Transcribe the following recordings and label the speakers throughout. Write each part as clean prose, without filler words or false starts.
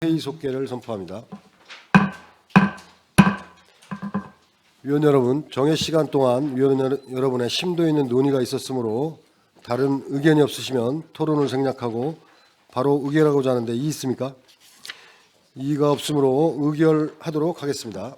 Speaker 1: 회의 속개를 선포합니다. 위원 여러분, 정해 시간 동안 위원 여러분의 심도 있는 논의가 있었으므로 다른 의견이 없으시면 토론을 생략하고 바로 의결하고자 하는데 이의 있습니까? 이의가 없으므로 의결하도록 하겠습니다.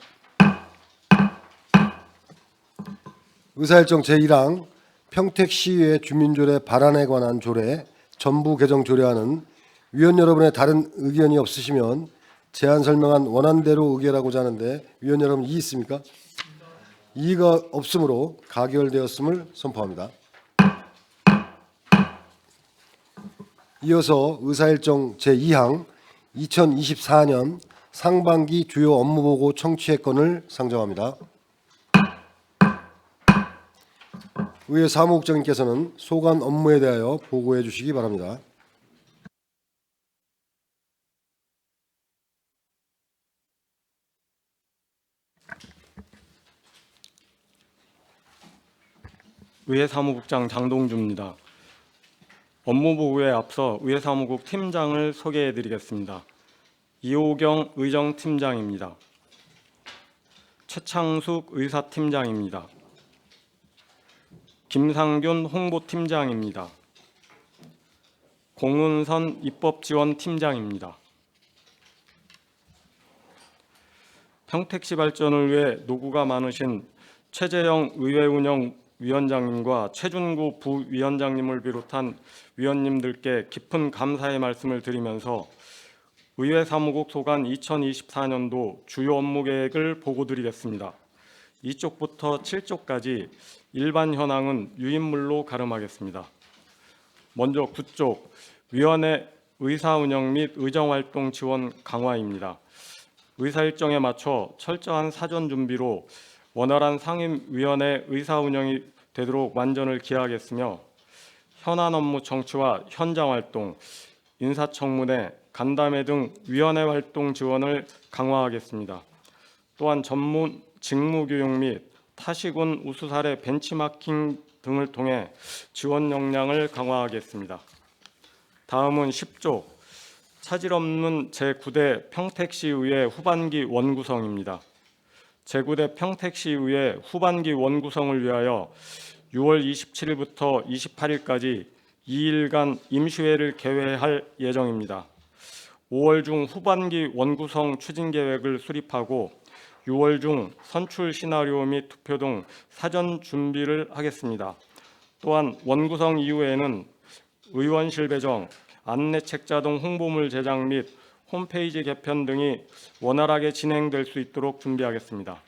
Speaker 1: 의사일정 제1항 평택시의회 주민조례 발안에 관한 조례 전부 개정 조례안은 위원 여러분의 다른 의견이 없으시면 제안 설명한 원안대로 의결하고자 하는데 위원 여러분 이의 있습니까? 이의가 없으므로 가결되었음을 선포합니다. 이어서 의사일정 제2항 2024년 상반기 주요 업무보고 청취의 건을 상정합니다. 의회 사무국장님께서는 소관 업무에 대하여 보고해 주시기 바랍니다.
Speaker 2: 의회 사무국장 장동주입니다. 업무보고에 앞서 의회 사무국 팀장을 소개해 드리겠습니다. 이호경 의정팀장입니다. 최창숙 의사팀장입니다. 김상균 홍보팀장입니다. 공은선 입법지원팀장입니다. 평택시 발전을 위해 노고가 많으신 최재형 의회운영위원장님과 최준구 부위원장님을 비롯한 위원님들께 깊은 감사의 말씀을 드리면서 의회 사무국 소관 2024년도 주요 업무 계획을 보고드리겠습니다. 2쪽부터 7쪽까지 일반 현황은 유인물로 가름하겠습니다. 먼저 9쪽 위원회 의사운영 및 의정활동 지원 강화입니다. 의사일정에 맞춰 철저한 사전 준비로 원활한 상임위원회 의사운영이 되도록 만전을 기하겠으며 현안 업무 청취와 현장활동, 인사청문회, 간담회 등 위원회 활동 지원을 강화하겠습니다. 또한 전문 직무교육 및 타시군 우수 사례 벤치마킹 등을 통해 지원 역량을 강화하겠습니다. 다음은 10조 차질 없는 제9대 평택시의회 후반기 원구성입니다. 제9대 평택시의회 후반기 원구성을 위하여 6월 27일부터 28일까지 2일간 임시회를 개회할 예정입니다. 5월 중 후반기 원구성 추진 계획을 수립하고 6월 중 선출 시나리오 및 투표 등 사전 준비를 하겠습니다. 또한 원구성 이후에는 의원실 배정, 안내책자 등 홍보물 제작 및 홈페이지 개편 등이 원활하게 진행될 수 있도록 준비하겠습니다.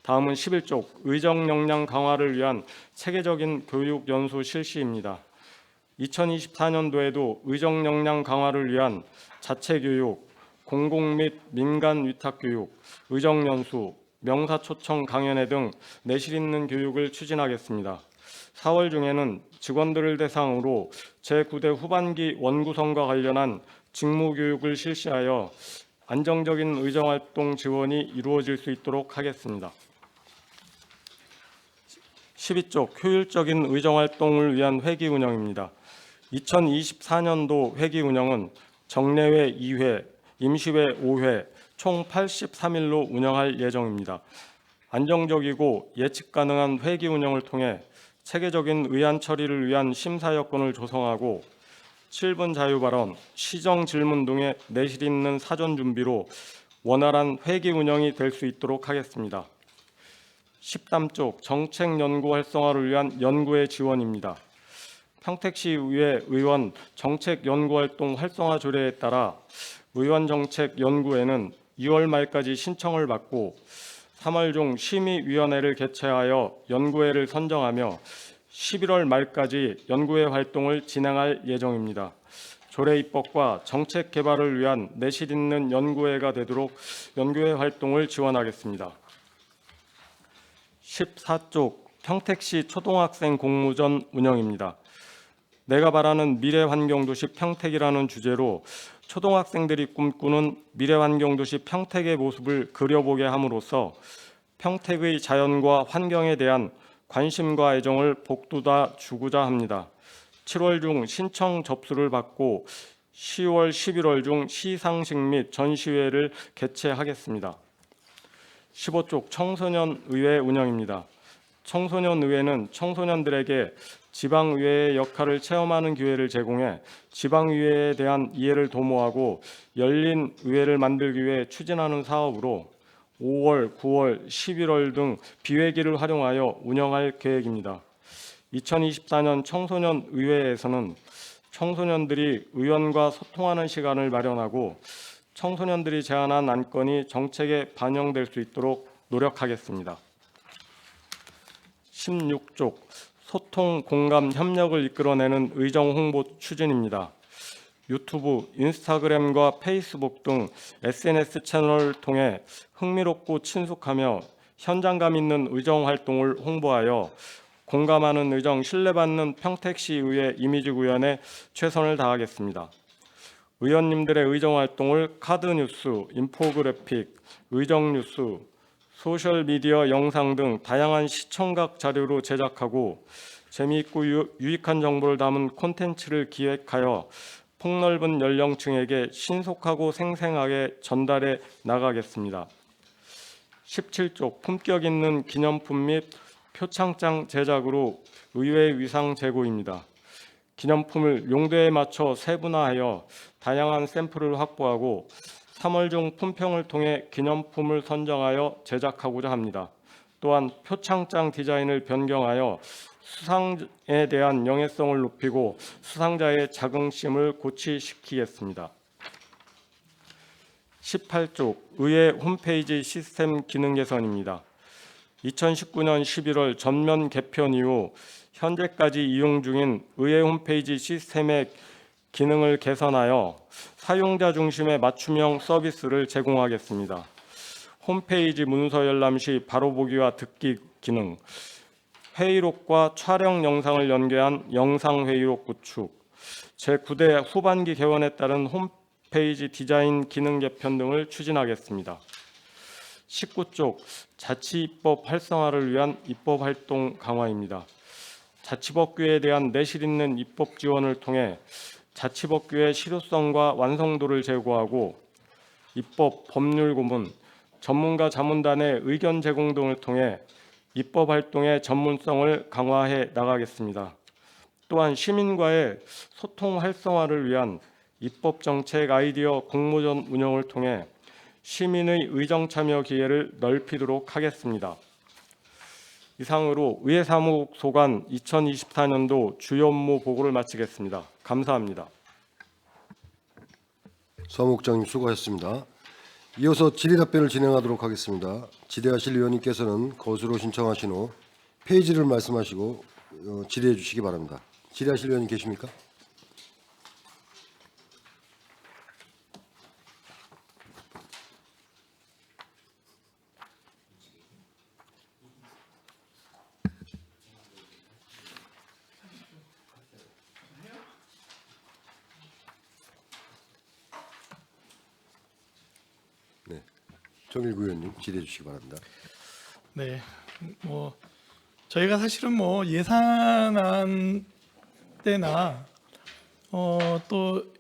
Speaker 2: 다음은 11쪽 의정 역량 강화를 위한 체계적인 교육 연수 실시입니다. 2024년도에도 의정 역량 강화를 위한 자체 교육, 공공 및 민간 위탁 교육, 의정 연수, 명사 초청 강연회 등 내실 있는 교육을 추진하겠습니다. 4월 중에는 직원들을 대상으로 제9대 후반기 원구성과 관련한 직무 교육을 실시하여 안정적인 의정활동 지원이 이루어질 수 있도록 하겠습니다. 12쪽 효율적인 의정활동을 위한 회기 운영입니다. 2024년도 회기 운영은 정례회 2회, 임시회 5회, 총 83일로 운영할 예정입니다. 안정적이고 예측 가능한 회기 운영을 통해 체계적인 의안 처리를 위한 심사 여건을 조성하고 7분 자유발언, 시정 질문 등의 내실 있는 사전 준비로 원활한 회기 운영이 될 수 있도록 하겠습니다. 13쪽 정책 연구 활성화를 위한 연구의 지원입니다. 평택시의회 의원 정책 연구 활동 활성화 조례에 따라 의원 정책 연구회는 2월 말까지 신청을 받고 3월 중 심의위원회를 개최하여 연구회를 선정하며 11월 말까지 연구회 활동을 진행할 예정입니다. 조례 입법과 정책 개발을 위한 내실 있는 연구회가 되도록 연구회 활동을 지원하겠습니다. 14쪽 평택시 초등학생 공모전 운영입니다. 내가 바라는 미래환경도시 평택이라는 주제로 초등학생들이 꿈꾸는 미래환경도시 평택의 모습을 그려보게 함으로써 평택의 자연과 환경에 대한 관심과 애정을 복돋아 주고자 합니다. 7월 중 신청 접수를 받고 10월, 11월 중 시상식 및 전시회를 개최하겠습니다. 15쪽 청소년의회 운영입니다. 청소년의회는 청소년들에게 지방의회의 역할을 체험하는 기회를 제공해 지방의회에 대한 이해를 도모하고 열린 의회를 만들기 위해 추진하는 사업으로 5월, 9월, 11월 등 비회기를 활용하여 운영할 계획입니다. 2024년 청소년의회에서는 청소년들이 의원과 소통하는 시간을 마련하고 청소년들이 제안한 안건이 정책에 반영될 수 있도록 노력하겠습니다. 16쪽 소통, 공감, 협력을 이끌어내는 의정 홍보 추진입니다. 유튜브, 인스타그램과 페이스북 등 SNS 채널을 통해 흥미롭고 친숙하며 현장감 있는 의정 활동을 홍보하여 공감하는 의정, 신뢰받는 평택시의회 이미지 구현에 최선을 다하겠습니다. 의원님들의 의정 활동을 카드 뉴스, 인포그래픽, 의정 뉴스, 소셜미디어 영상 등 다양한 시청각 자료로 제작하고 재미있고 유익한 정보를 담은 콘텐츠를 기획하여 폭넓은 연령층에게 신속하고 생생하게 전달해 나가겠습니다. 17쪽 품격 있는 기념품 및 표창장 제작으로 의회 위상 제고입니다. 기념품을 용도에 맞춰 세분화하여 다양한 샘플을 확보하고 3월 중 품평을 통해 기념품을 선정하여 제작하고자 합니다. 또한 표창장 디자인을 변경하여 수상에 대한 영예성을 높이고 수상자의 자긍심을 고취시키겠습니다. 18쪽 의회 홈페이지 시스템 기능 개선입니다. 2019년 11월 전면 개편 이후 현재까지 이용 중인 의회 홈페이지 시스템의 기능을 개선하여 사용자 중심의 맞춤형 서비스를 제공하겠습니다. 홈페이지 문서 열람 시 바로 보기와 듣기 기능, 회의록과 촬영 영상을 연계한 영상 회의록 구축, 제9대 후반기 개원에 따른 홈페이지 디자인 기능 개편 등을 추진하겠습니다. 19쪽 자치입법 활성화를 위한 입법 활동 강화입니다. 자치법규에 대한 내실 있는 입법 지원을 통해 자치법규의 실효성과 완성도를 제고하고 입법, 법률 고문, 전문가 자문단의 의견 제공 등을 통해 입법 활동의 전문성을 강화해 나가겠습니다. 또한 시민과의 소통 활성화를 위한 입법 정책 아이디어 공모전 운영을 통해 시민의 의정 참여 기회를 넓히도록 하겠습니다. 이상으로 의회 사무국 소관 2024년도 주요 업무 보고를 마치겠습니다. 감사합니다.
Speaker 1: 사무국장님 수고하셨습니다. 이어서 질의답변을 진행하도록 하겠습니다. 질의하실 의원님께서는 거수로 신청하신 후 페이지를 말씀하시고 질의해 주시기 바랍니다. 질의하실 의원님 계십니까? 네, 정일구 의원님 질의해 주시기 바랍니다.
Speaker 3: 네, 저희가 사실은 예산안 때나 또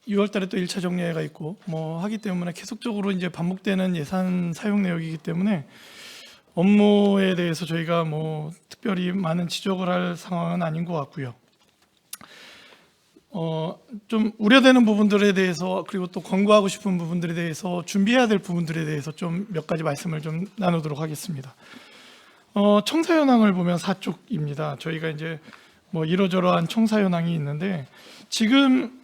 Speaker 3: 6월달에 또 1차 정례가 있고 하기 때문에 계속적으로 이제 반복되는 예산 사용 내역이기 때문에 업무에 대해서 저희가 특별히 많은 지적을 할 상황은 아닌 것 같고요. 좀 우려되는 부분들에 대해서 그리고 또 권고하고 싶은 부분들에 대해서 준비해야 될 부분들에 대해서 좀 몇 가지 말씀을 좀 나누도록 하겠습니다. 청사 현황을 보면 4쪽입니다. 저희가 이제 이러저러한 청사 현황이 있는데 지금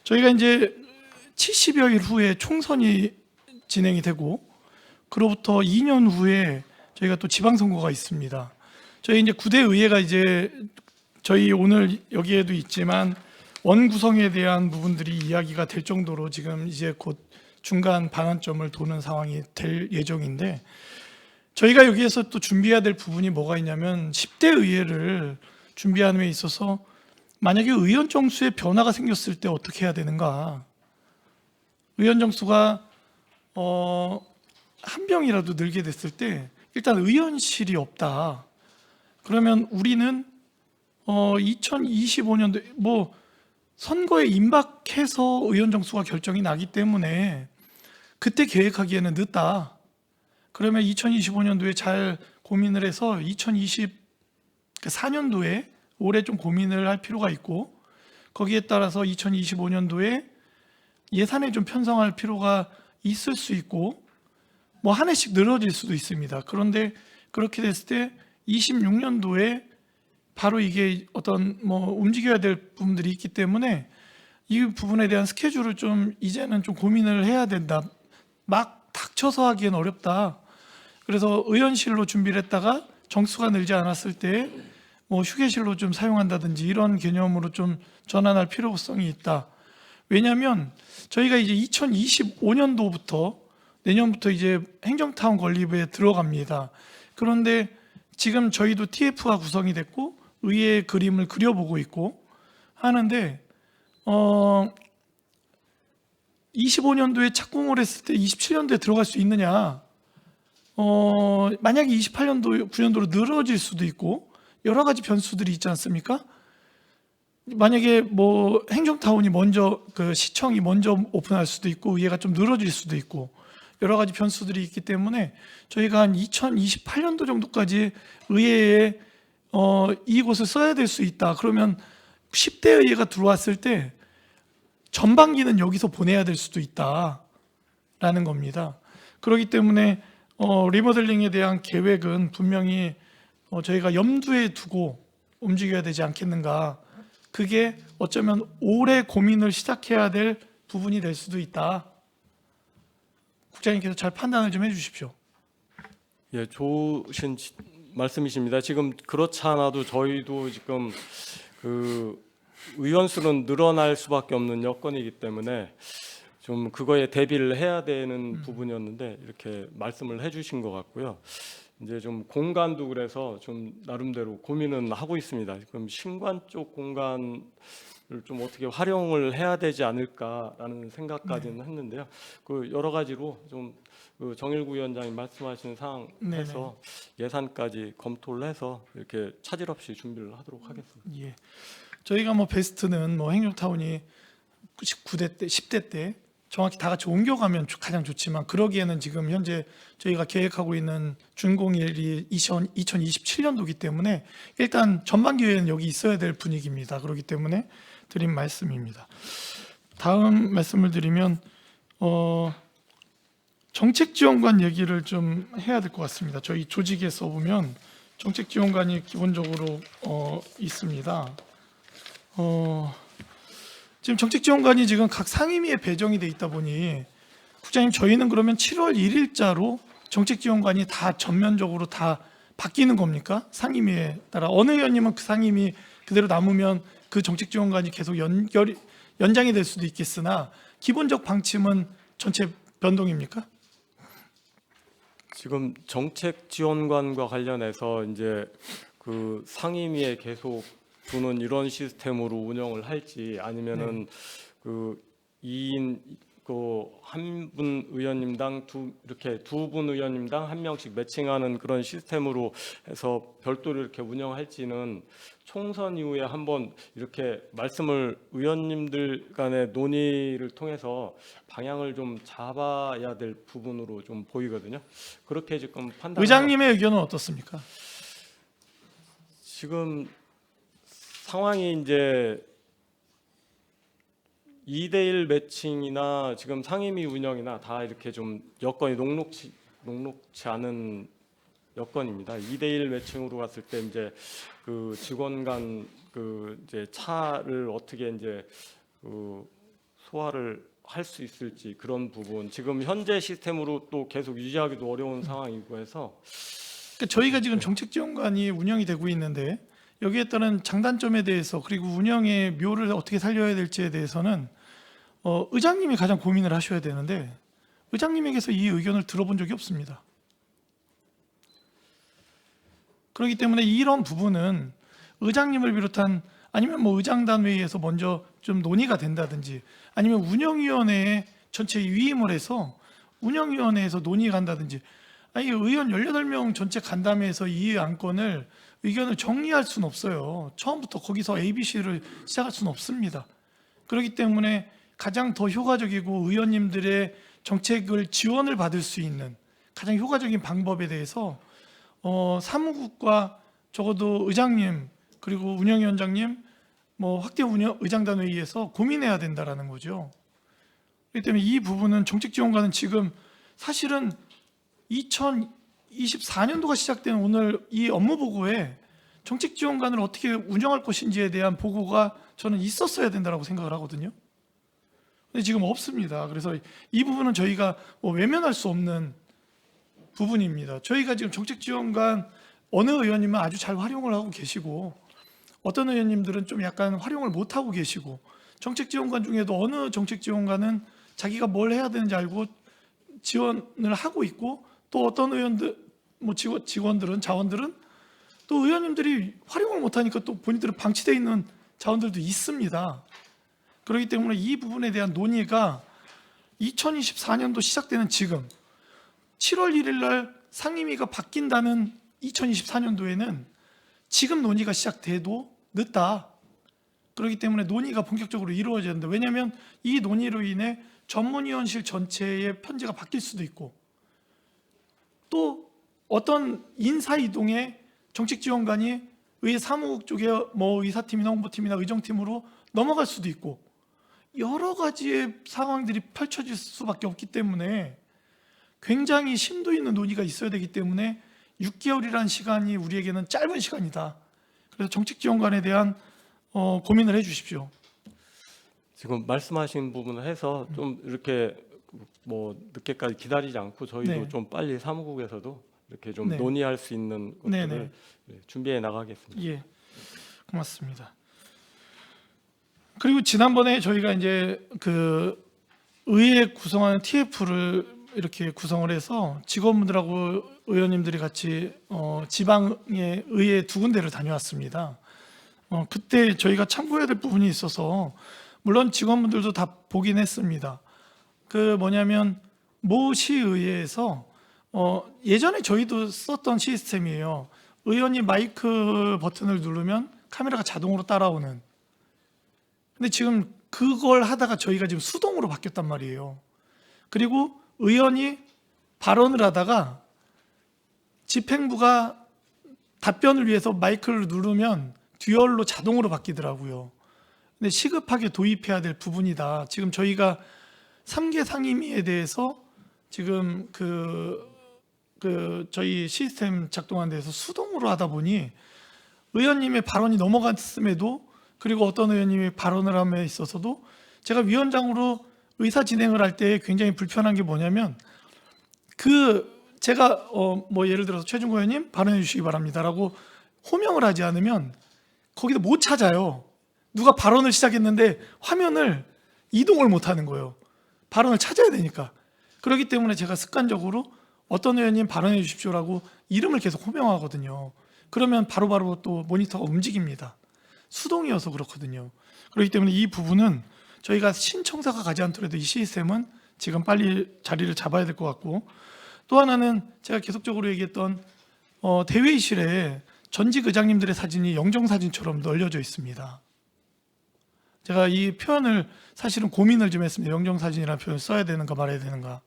Speaker 3: 저희가 이제 70여일 후에 총선이 진행이 되고 그로부터 2년 후에 저희가 또 지방선거가 있습니다. 저희 이제 9대 의회가 이제 저희 오늘 여기에도 있지만 원 구성에 대한 부분들이 이야기가 될 정도로 지금 이제 곧 중간 반환점을 도는 상황이 될 예정인데 저희가 여기에서 또 준비해야 될 부분이 뭐가 있냐면 10대 의회를 준비하는 데 있어서 만약에 의원 정수의 변화가 생겼을 때 어떻게 해야 되는가. 의원 정수가 한 명이라도 늘게 됐을 때 일단 의원실이 없다. 그러면 우리는 2025년도 선거에 임박해서 의원 정수가 결정이 나기 때문에 그때 계획하기에는 늦다. 그러면 2025년도에 잘 고민을 해서 2024년도에 올해 좀 고민을 할 필요가 있고, 거기에 따라서 2025년도에 예산에 좀 편성할 필요가 있을 수 있고, 뭐 한 해씩 늘어질 수도 있습니다. 그런데 그렇게 됐을 때 26년도에 바로 이게 어떤 뭐 움직여야 될 부분들이 있기 때문에 이 부분에 대한 스케줄을 좀 이제는 좀 고민을 해야 된다. 막 닥쳐서 하기엔 어렵다. 그래서 의원실로 준비를 했다가 정수가 늘지 않았을 때 뭐 휴게실로 좀 사용한다든지 이런 개념으로 좀 전환할 필요성이 있다. 왜냐하면 저희가 이제 2025년도부터 내년부터 이제 행정타운 건립에 들어갑니다. 그런데 지금 저희도 TF가 구성이 됐고 의회 그림을 그려보고 있고 하는데 25년도에 착공을 했을 때 27년도에 들어갈 수 있느냐? 만약에 28년도, 9년도로 늘어질 수도 있고 여러 가지 변수들이 있지 않습니까? 만약에 뭐 행정타운이 먼저 그 시청이 먼저 오픈할 수도 있고 의회가 좀 늘어질 수도 있고 여러 가지 변수들이 있기 때문에 저희가 한 2028년도 정도까지 의회에 이곳을 써야 될 수 있다. 그러면 10대 의회가 들어왔을 때 전반기는 여기서 보내야 될 수도 있다라는 겁니다. 그렇기 때문에 리모델링에 대한 계획은 분명히 저희가 염두에 두고 움직여야 되지 않겠는가. 그게 어쩌면 올해 고민을 시작해야 될 부분이 될 수도 있다. 국장님께서 잘 판단을 좀 해주십시오.
Speaker 2: 예, 좋으신 말씀이십니다. 지금 그렇지 않아도 저희도 지금 그 의원 수는 늘어날 수밖에 없는 여건이기 때문에 좀 그거에 대비를 해야 되는 부분이었는데 이렇게 말씀을 해주신 것 같고요. 이제 좀 공간도 그래서 좀 나름대로 고민은 하고 있습니다. 지금 신관 쪽 공간을 좀 어떻게 활용을 해야 되지 않을까라는 생각까지는 했는데요. 그 여러 가지로 좀 그 정일구 위원장이 말씀하신 상황에서 예산까지 검토를 해서 이렇게 차질 없이 준비를 하도록 하겠습니다.
Speaker 3: 예. 저희가 뭐 베스트는 뭐 행정타운이 9대 때, 10대 때 정확히 다 같이 옮겨가면 가장 좋지만 그러기에는 지금 현재 저희가 계획하고 있는 준공일이 2027년도이기 때문에 일단 전반기에는 여기 있어야 될 분위기입니다. 그렇기 때문에 드린 말씀입니다. 다음 말씀을 드리면 정책지원관 얘기를 좀 해야 될 것 같습니다. 저희 조직에 써보면 정책지원관이 기본적으로 있습니다. 지금 정책지원관이 지금 각 상임위에 배정이 돼 있다 보니 국장님 저희는 그러면 7월 1일자로 정책지원관이 다 전면적으로 다 바뀌는 겁니까? 상임위에 따라 어느 의원님은 그 상임위 그대로 남으면 그 정책지원관이 계속 연장이 될 수도 있겠으나 기본적 방침은 전체 변동입니까?
Speaker 2: 지금 정책지원관과 관련해서 이제 그 상임위에 계속 두는 이런 시스템으로 운영을 할지 아니면은 그 2인 그 한 분 의원님당 이렇게 두 분 의원님당 한 명씩 매칭하는 그런 시스템으로 해서 별도로 이렇게 운영할지는 총선 이후에 한번 이렇게 말씀을 의원님들 간의 논의를 통해서 방향을 좀 잡아야 될 부분으로 좀 보이거든요. 그렇게 지금 판단.
Speaker 3: 의장님의 의견은 어떻습니까?
Speaker 2: 지금 상황이 이제 2대1 매칭이나 지금 상임위 운영이나 다 이렇게 좀 여건이 녹록치 않은 여건입니다. 2대1 매칭으로 갔을 때 이제 그 직원 간 그 이제 차를 어떻게 이제 그 소화를 할 수 있을지 그런 부분 지금 현재 시스템으로 또 계속 유지하기도 어려운 상황이고 해서
Speaker 3: 그러니까 저희가 지금 정책지원관이 운영이 되고 있는데 여기에 따른 장단점에 대해서 그리고 운영의 묘를 어떻게 살려야 될지에 대해서는 의장님이 가장 고민을 하셔야 되는데 의장님에게서 이 의견을 들어본 적이 없습니다. 그렇기 때문에 이런 부분은 의장님을 비롯한 아니면 뭐 의장단 회의에서 먼저 좀 논의가 된다든지 아니면 운영위원회에 전체 위임을 해서 운영위원회에서 논의가 간다든지 아니 의원 18명 전체 간담회에서 이 안건을 의견을 정리할 수는 없어요. 처음부터 거기서 ABC를 시작할 수는 없습니다. 그렇기 때문에 가장 더 효과적이고 의원님들의 정책을 지원을 받을 수 있는 가장 효과적인 방법에 대해서 사무국과 적어도 의장님 그리고 운영위원장님 확대 운영 의장단 회의에서 고민해야 된다라는 거죠. 그렇기 때문에 이 부분은 정책지원관은 지금 사실은 2024년도가 시작된 오늘 이 업무 보고에 정책지원관을 어떻게 운영할 것인지에 대한 보고가 저는 있었어야 된다고 생각을 하거든요. 근데 지금 없습니다. 그래서 이 부분은 저희가 외면할 수 없는 부분입니다. 저희가 지금 정책지원관 어느 의원님은 아주 잘 활용을 하고 계시고 어떤 의원님들은 좀 약간 활용을 못 하고 계시고 정책지원관 중에도 어느 정책지원관은 자기가 뭘 해야 되는지 알고 지원을 하고 있고 또 어떤 의원들 직원들은 자원들은 또 의원님들이 활용을 못하니까 또 본인들은 방치되어 있는 자원들도 있습니다. 그렇기 때문에 이 부분에 대한 논의가 2024년도 시작되는 지금 7월 1일 날 상임위가 바뀐다는 2024년도에는 지금 논의가 시작돼도 늦다. 그렇기 때문에 논의가 본격적으로 이루어져야 된다. 왜냐하면 이 논의로 인해 전문위원실 전체의 편제가 바뀔 수도 있고 또 어떤 인사이동에 정책지원관이 의회 사무국 쪽에 의사팀이나 홍보팀이나 의정팀으로 넘어갈 수도 있고 여러 가지의 상황들이 펼쳐질 수밖에 없기 때문에 굉장히 심도 있는 논의가 있어야 되기 때문에 6개월이라는 시간이 우리에게는 짧은 시간이다. 그래서 정책지원관에 대한 고민을 해주십시오.
Speaker 2: 지금 말씀하신 부분을 해서 좀 이렇게 늦게까지 기다리지 않고 저희도
Speaker 3: 네.
Speaker 2: 좀 빨리 사무국에서도 이렇게 좀
Speaker 3: 네.
Speaker 2: 논의할 수 있는 것들을
Speaker 3: 네,
Speaker 2: 준비해 나가겠습니다.
Speaker 3: 예, 고맙습니다. 그리고 지난번에 저희가 이제 그 의회 구성하는 TF를 이렇게 구성을 해서 직원분들하고 의원님들이 같이 지방의 의회 2군데를 다녀왔습니다. 그때 저희가 참고해야 될 부분이 있어서 물론 직원분들도 다 보긴 했습니다. 모 시의회에서 예전에 저희도 썼던 시스템이에요. 의원이 마이크 버튼을 누르면 카메라가 자동으로 따라오는. 근데 지금 그걸 하다가 저희가 지금 수동으로 바뀌었단 말이에요. 그리고 의원이 발언을 하다가 집행부가 답변을 위해서 마이크를 누르면 듀얼로 자동으로 바뀌더라고요. 근데 시급하게 도입해야 될 부분이다. 지금 저희가 3개 상임위에 대해서 지금 저희 시스템 작동하는 데서 수동으로 하다 보니 의원님의 발언이 넘어갔음에도 그리고 어떤 의원님이 발언을 함에 있어서도 제가 위원장으로 의사 진행을 할 때 굉장히 불편한 게 뭐냐면 제가 예를 들어서 최준호 의원님 발언해 주시기 바랍니다라고 호명을 하지 않으면 거기도 못 찾아요. 누가 발언을 시작했는데 화면을 이동을 못 하는 거예요. 발언을 찾아야 되니까. 그렇기 때문에 제가 습관적으로 어떤 의원님 발언해 주십시오라고 이름을 계속 호명하거든요. 그러면 바로바로 또 모니터가 움직입니다. 수동이어서 그렇거든요. 그렇기 때문에 이 부분은 저희가 신청사가 가지 않더라도 이 시스템은 지금 빨리 자리를 잡아야 될 것 같고 또 하나는 제가 계속적으로 얘기했던 대회의실에 전직 의장님들의 사진이 영정사진처럼 널려져 있습니다. 제가 이 표현을 사실은 고민을 좀 했습니다. 영정사진이라는 표현을 써야 되는가 말아야 되는가.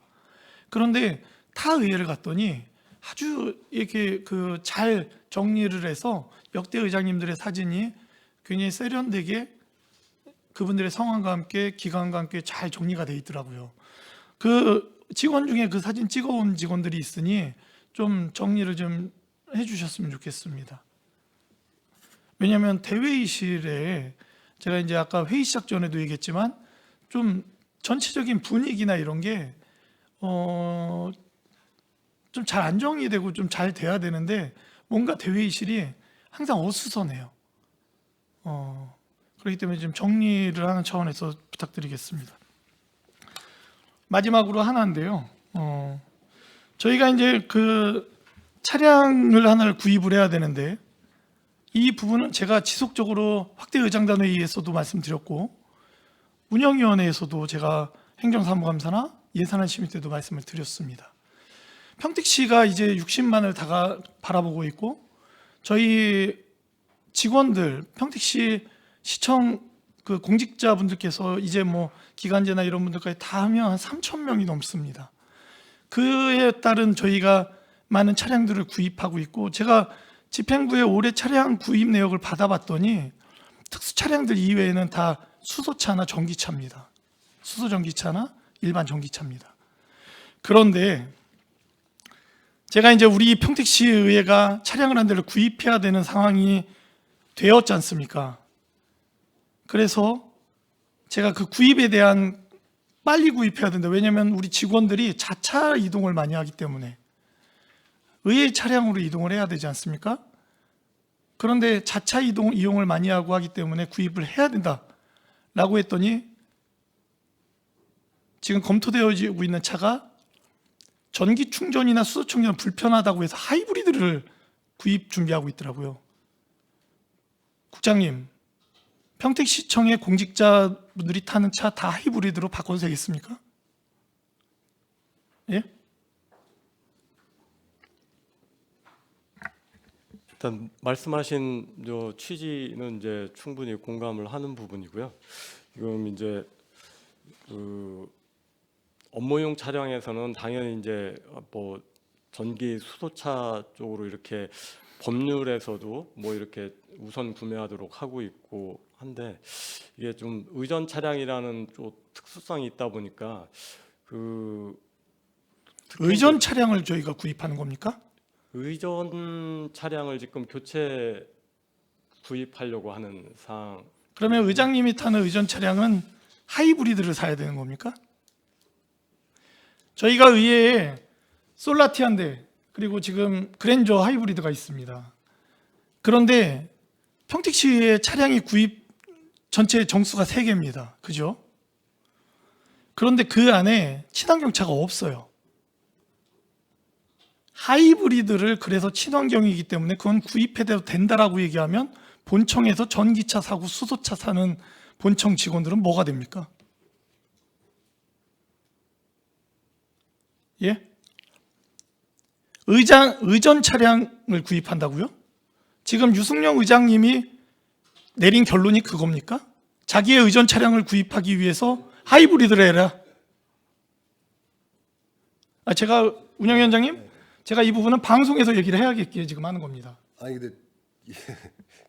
Speaker 3: 그런데 타 의회를 갔더니 아주 이렇게 잘 정리를 해서 역대 의장님들의 사진이 굉장히 세련되게 그분들의 성함과 함께 기간과 함께 잘 정리가 돼 있더라고요. 그 직원 중에 그 사진 찍어온 직원들이 있으니 좀 정리를 좀 해주셨으면 좋겠습니다. 왜냐하면 대회의실에 제가 이제 아까 회의 시작 전에도 얘기했지만 좀 전체적인 분위기나 이런 게 좀 잘 안정이 되고 좀 잘 돼야 되는데 뭔가 대회의실이 항상 어수선해요. 그렇기 때문에 좀 정리를 하는 차원에서 부탁드리겠습니다. 마지막으로 하나인데요. 저희가 이제 그 차량을 하나를 구입을 해야 되는데 이 부분은 제가 지속적으로 확대 의장단 회의에서도 말씀드렸고 운영위원회에서도 제가 행정사무감사나 예산안 심의 때도 말씀을 드렸습니다. 평택시가 이제 60만을 바라보고 있고 저희 직원들 평택시 시청 그 공직자분들께서 이제 뭐 기간제나 이런 분들까지 다 하면 한 3,000명이 넘습니다. 그에 따른 저희가 많은 차량들을 구입하고 있고, 제가 집행부의 올해 차량 구입 내역을 받아봤더니 특수 차량들 이외에는 다 수소차나 전기차입니다. 수소 전기차나 일반 전기차입니다. 그런데 제가 이제 우리 평택시의회가 차량을 한 대를 구입해야 되는 상황이 되었지 않습니까? 그래서 제가 그 구입에 대한 빨리 구입해야 된다. 왜냐하면 우리 직원들이 자차 이동을 많이 하기 때문에 의회 차량으로 이동을 해야 되지 않습니까? 그런데 자차 이용을 많이 하고 하기 때문에 구입을 해야 된다라고 했더니 지금 검토되어지고 있는 차가 전기 충전이나 수소 충전 불편하다고 해서 하이브리드를 구입 준비하고 있더라고요. 국장님, 평택시청의 공직자분들이 타는 차 다 하이브리드로 바꿔도 되겠습니까? 예?
Speaker 2: 일단 말씀하신 저 취지는 이제 충분히 공감을 하는 부분이고요. 지금 이제 그 업무용 차량에서는 당연히 이제 뭐 전기 수소차 쪽으로 이렇게 법률에서도 뭐 이렇게 우선 구매하도록 하고 있고 한데, 이게 좀 의전 차량이라는 좀 특수성이 있다 보니까 그 특히
Speaker 3: 의전 차량을 저희가 구입하는 겁니까?
Speaker 2: 의전 차량을 지금 교체 구입하려고 하는 상황.
Speaker 3: 그러면 의장님이 타는 의전 차량은 하이브리드를 사야 되는 겁니까? 저희가 의회에 솔라티안대 그리고 지금 그랜저 하이브리드가 있습니다. 그런데 평택시의 차량이 구입 전체 정수가 3개입니다. 그죠? 그런데 그 안에 친환경차가 없어요. 하이브리드를 그래서 친환경이기 때문에 그건 구입해도 된다라고 얘기하면 본청에서 전기차 사고 수소차 사는 본청 직원들은 뭐가 됩니까? 예? 의전 차량을 구입한다고요? 지금 유승용 의장님이 내린 결론이 그겁니까? 자기의 의전 차량을 구입하기 위해서 하이브리드를 해라. 제가 운영위원장님, 제가 이 부분은 방송에서 얘기를 해야겠기에 지금 하는 겁니다.
Speaker 1: 아니 근데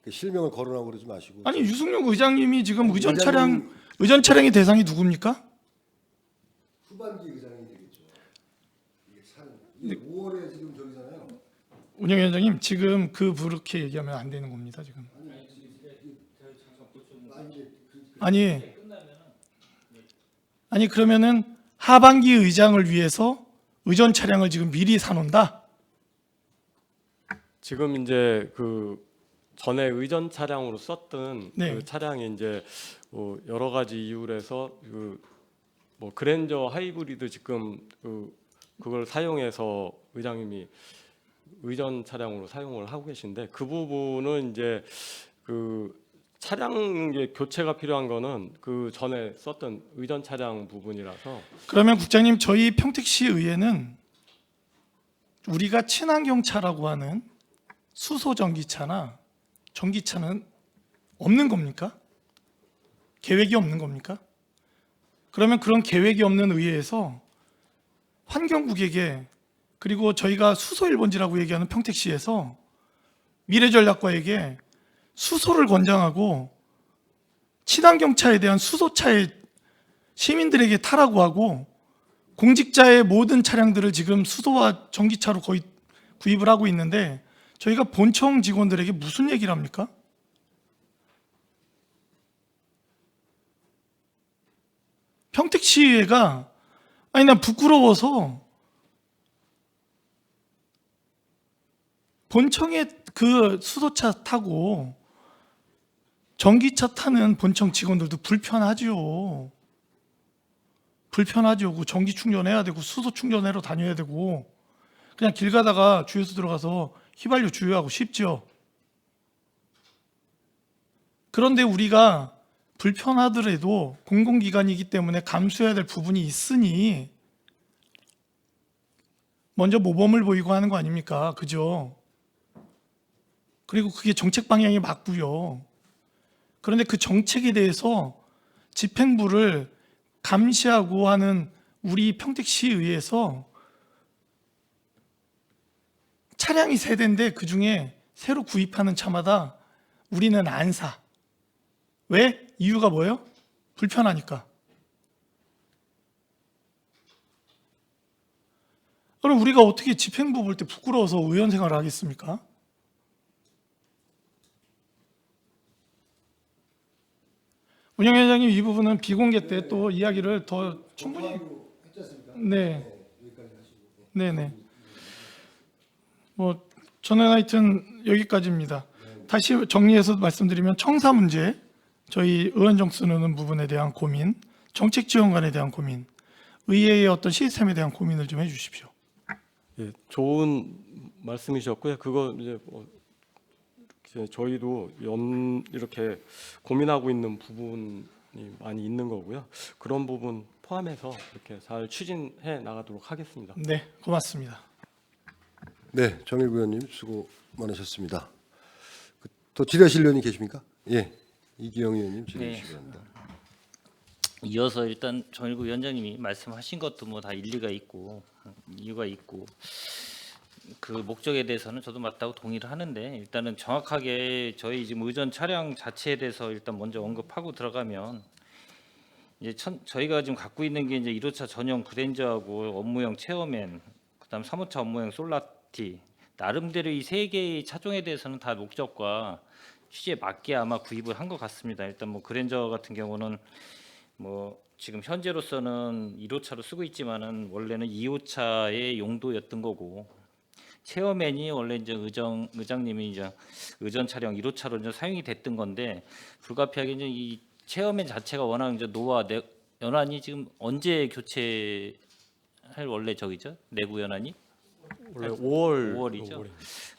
Speaker 1: 그 실명을 거론하고 그러지 마시고.
Speaker 3: 아니 유승용 의장님이 지금 의전 차량의 대상이 누굽니까?
Speaker 1: 후반기 의장이 되겠죠. 이게 차는 이게 5월에 지금 저기잖아요.
Speaker 3: 운영위원장님, 지금 그렇게 얘기하면 안 되는 겁니다. 지금. 아니 그러면은 하반기 의장을 위해서 의전 차량을 지금 미리 사놓는다?
Speaker 2: 지금 이제 그 전에 의전 차량으로 썼던
Speaker 3: 네.
Speaker 2: 그 차량이 이제 뭐 여러 가지 이유로 해서 그 뭐 그랜저 하이브리드 지금 그걸 사용해서 의장님이 의전 차량으로 사용을 하고 계신데, 그 부분은 이제 그 차량 교체가 필요한 거는 그 전에 썼던 의전 차량 부분이라서.
Speaker 3: 그러면 국장님, 저희 평택시 의회는 우리가 친환경차라고 하는 수소 전기차나 전기차는 없는 겁니까? 계획이 없는 겁니까? 그러면 그런 계획이 없는 의회에서 환경국에게, 그리고 저희가 수소 1번지라고 얘기하는 평택시에서 미래전략과에게 수소를 권장하고 친환경차에 대한 수소차에 시민들에게 타라고 하고, 공직자의 모든 차량들을 지금 수소와 전기차로 거의 구입을 하고 있는데 저희가 본청 직원들에게 무슨 얘기를 합니까? 평택시의회가, 아니 난 부끄러워서 본청에 그 수소차 타고 전기차 타는 본청 직원들도 불편하죠. 그 전기 충전해야 되고 수소 충전하러 다녀야 되고, 그냥 길 가다가 주유소 들어가서 휘발유 주유하고 싶죠. 그런데 우리가 불편하더라도 공공기관이기 때문에 감수해야 될 부분이 있으니 먼저 모범을 보이고 하는 거 아닙니까? 그죠? 그리고 그게 정책 방향이 맞고요. 그런데 그 정책에 대해서 집행부를 감시하고 하는 우리 평택시의회에서 차량이 3대인데 그중에 새로 구입하는 차마다 우리는 안 사. 왜? 이유가 뭐예요? 불편하니까. 그럼 우리가 어떻게 집행부 볼 때 부끄러워서 의원 생활을 하겠습니까? 운영위원장님 이 부분은 비공개 때 또 이야기를 더 충분히 네. 네네. 뭐 저는 하여튼 여기까지입니다. 다시 정리해서 말씀드리면 청사 문제, 저희 의원 정수는 부분에 대한 고민, 정책 지원관에 대한 고민, 의회의 어떤 시스템에 대한 고민을 좀 해주십시오.
Speaker 2: 예, 좋은 말씀이셨고요. 그거 이제 저희도 이렇게 고민하고 있는 부분이 많이 있는 거고요. 그런 부분 포함해서 이렇게 잘 추진해 나가도록 하겠습니다.
Speaker 3: 네, 고맙습니다.
Speaker 1: 네, 정일구 의원님 수고 많으셨습니다. 또 질의하실 의원이 계십니까? 예, 이기영 의원님 질의하시기 바랍니다.
Speaker 4: 이어서 일단 정일구 위원장님이 말씀하신 것도 뭐 다 일리가 있고 이유가 있고 그 목적에 대해서는 저도 맞다고 동의를 하는데, 일단은 정확하게 저희 지금 의전 차량 자체에 대해서 일단 먼저 언급하고 들어가면, 이제 저희가 지금 갖고 있는 게 이제 1호차 전용 그랜저하고 업무용 체어맨, 그다음 3호차 업무용 솔라티, 나름대로 이 3개의 차종에 대해서는 다 목적과 취지에 맞게 아마 구입을 한 것 같습니다. 일단 뭐 그랜저 같은 경우는 뭐 지금 현재로서는 1호차로 쓰고 있지만은 원래는 2호차의 용도였던 거고, 체어맨이 원래 이제 의장님이 이제 의전 차량 1호차로 이제 사용이 됐던 건데, 불가피하게 이제 이 체어맨 자체가 워낙 이제 연한이 지금 언제 교체할 원래 저기죠? 내구 연한이?
Speaker 2: 원래 5월이죠.
Speaker 4: 5월이죠.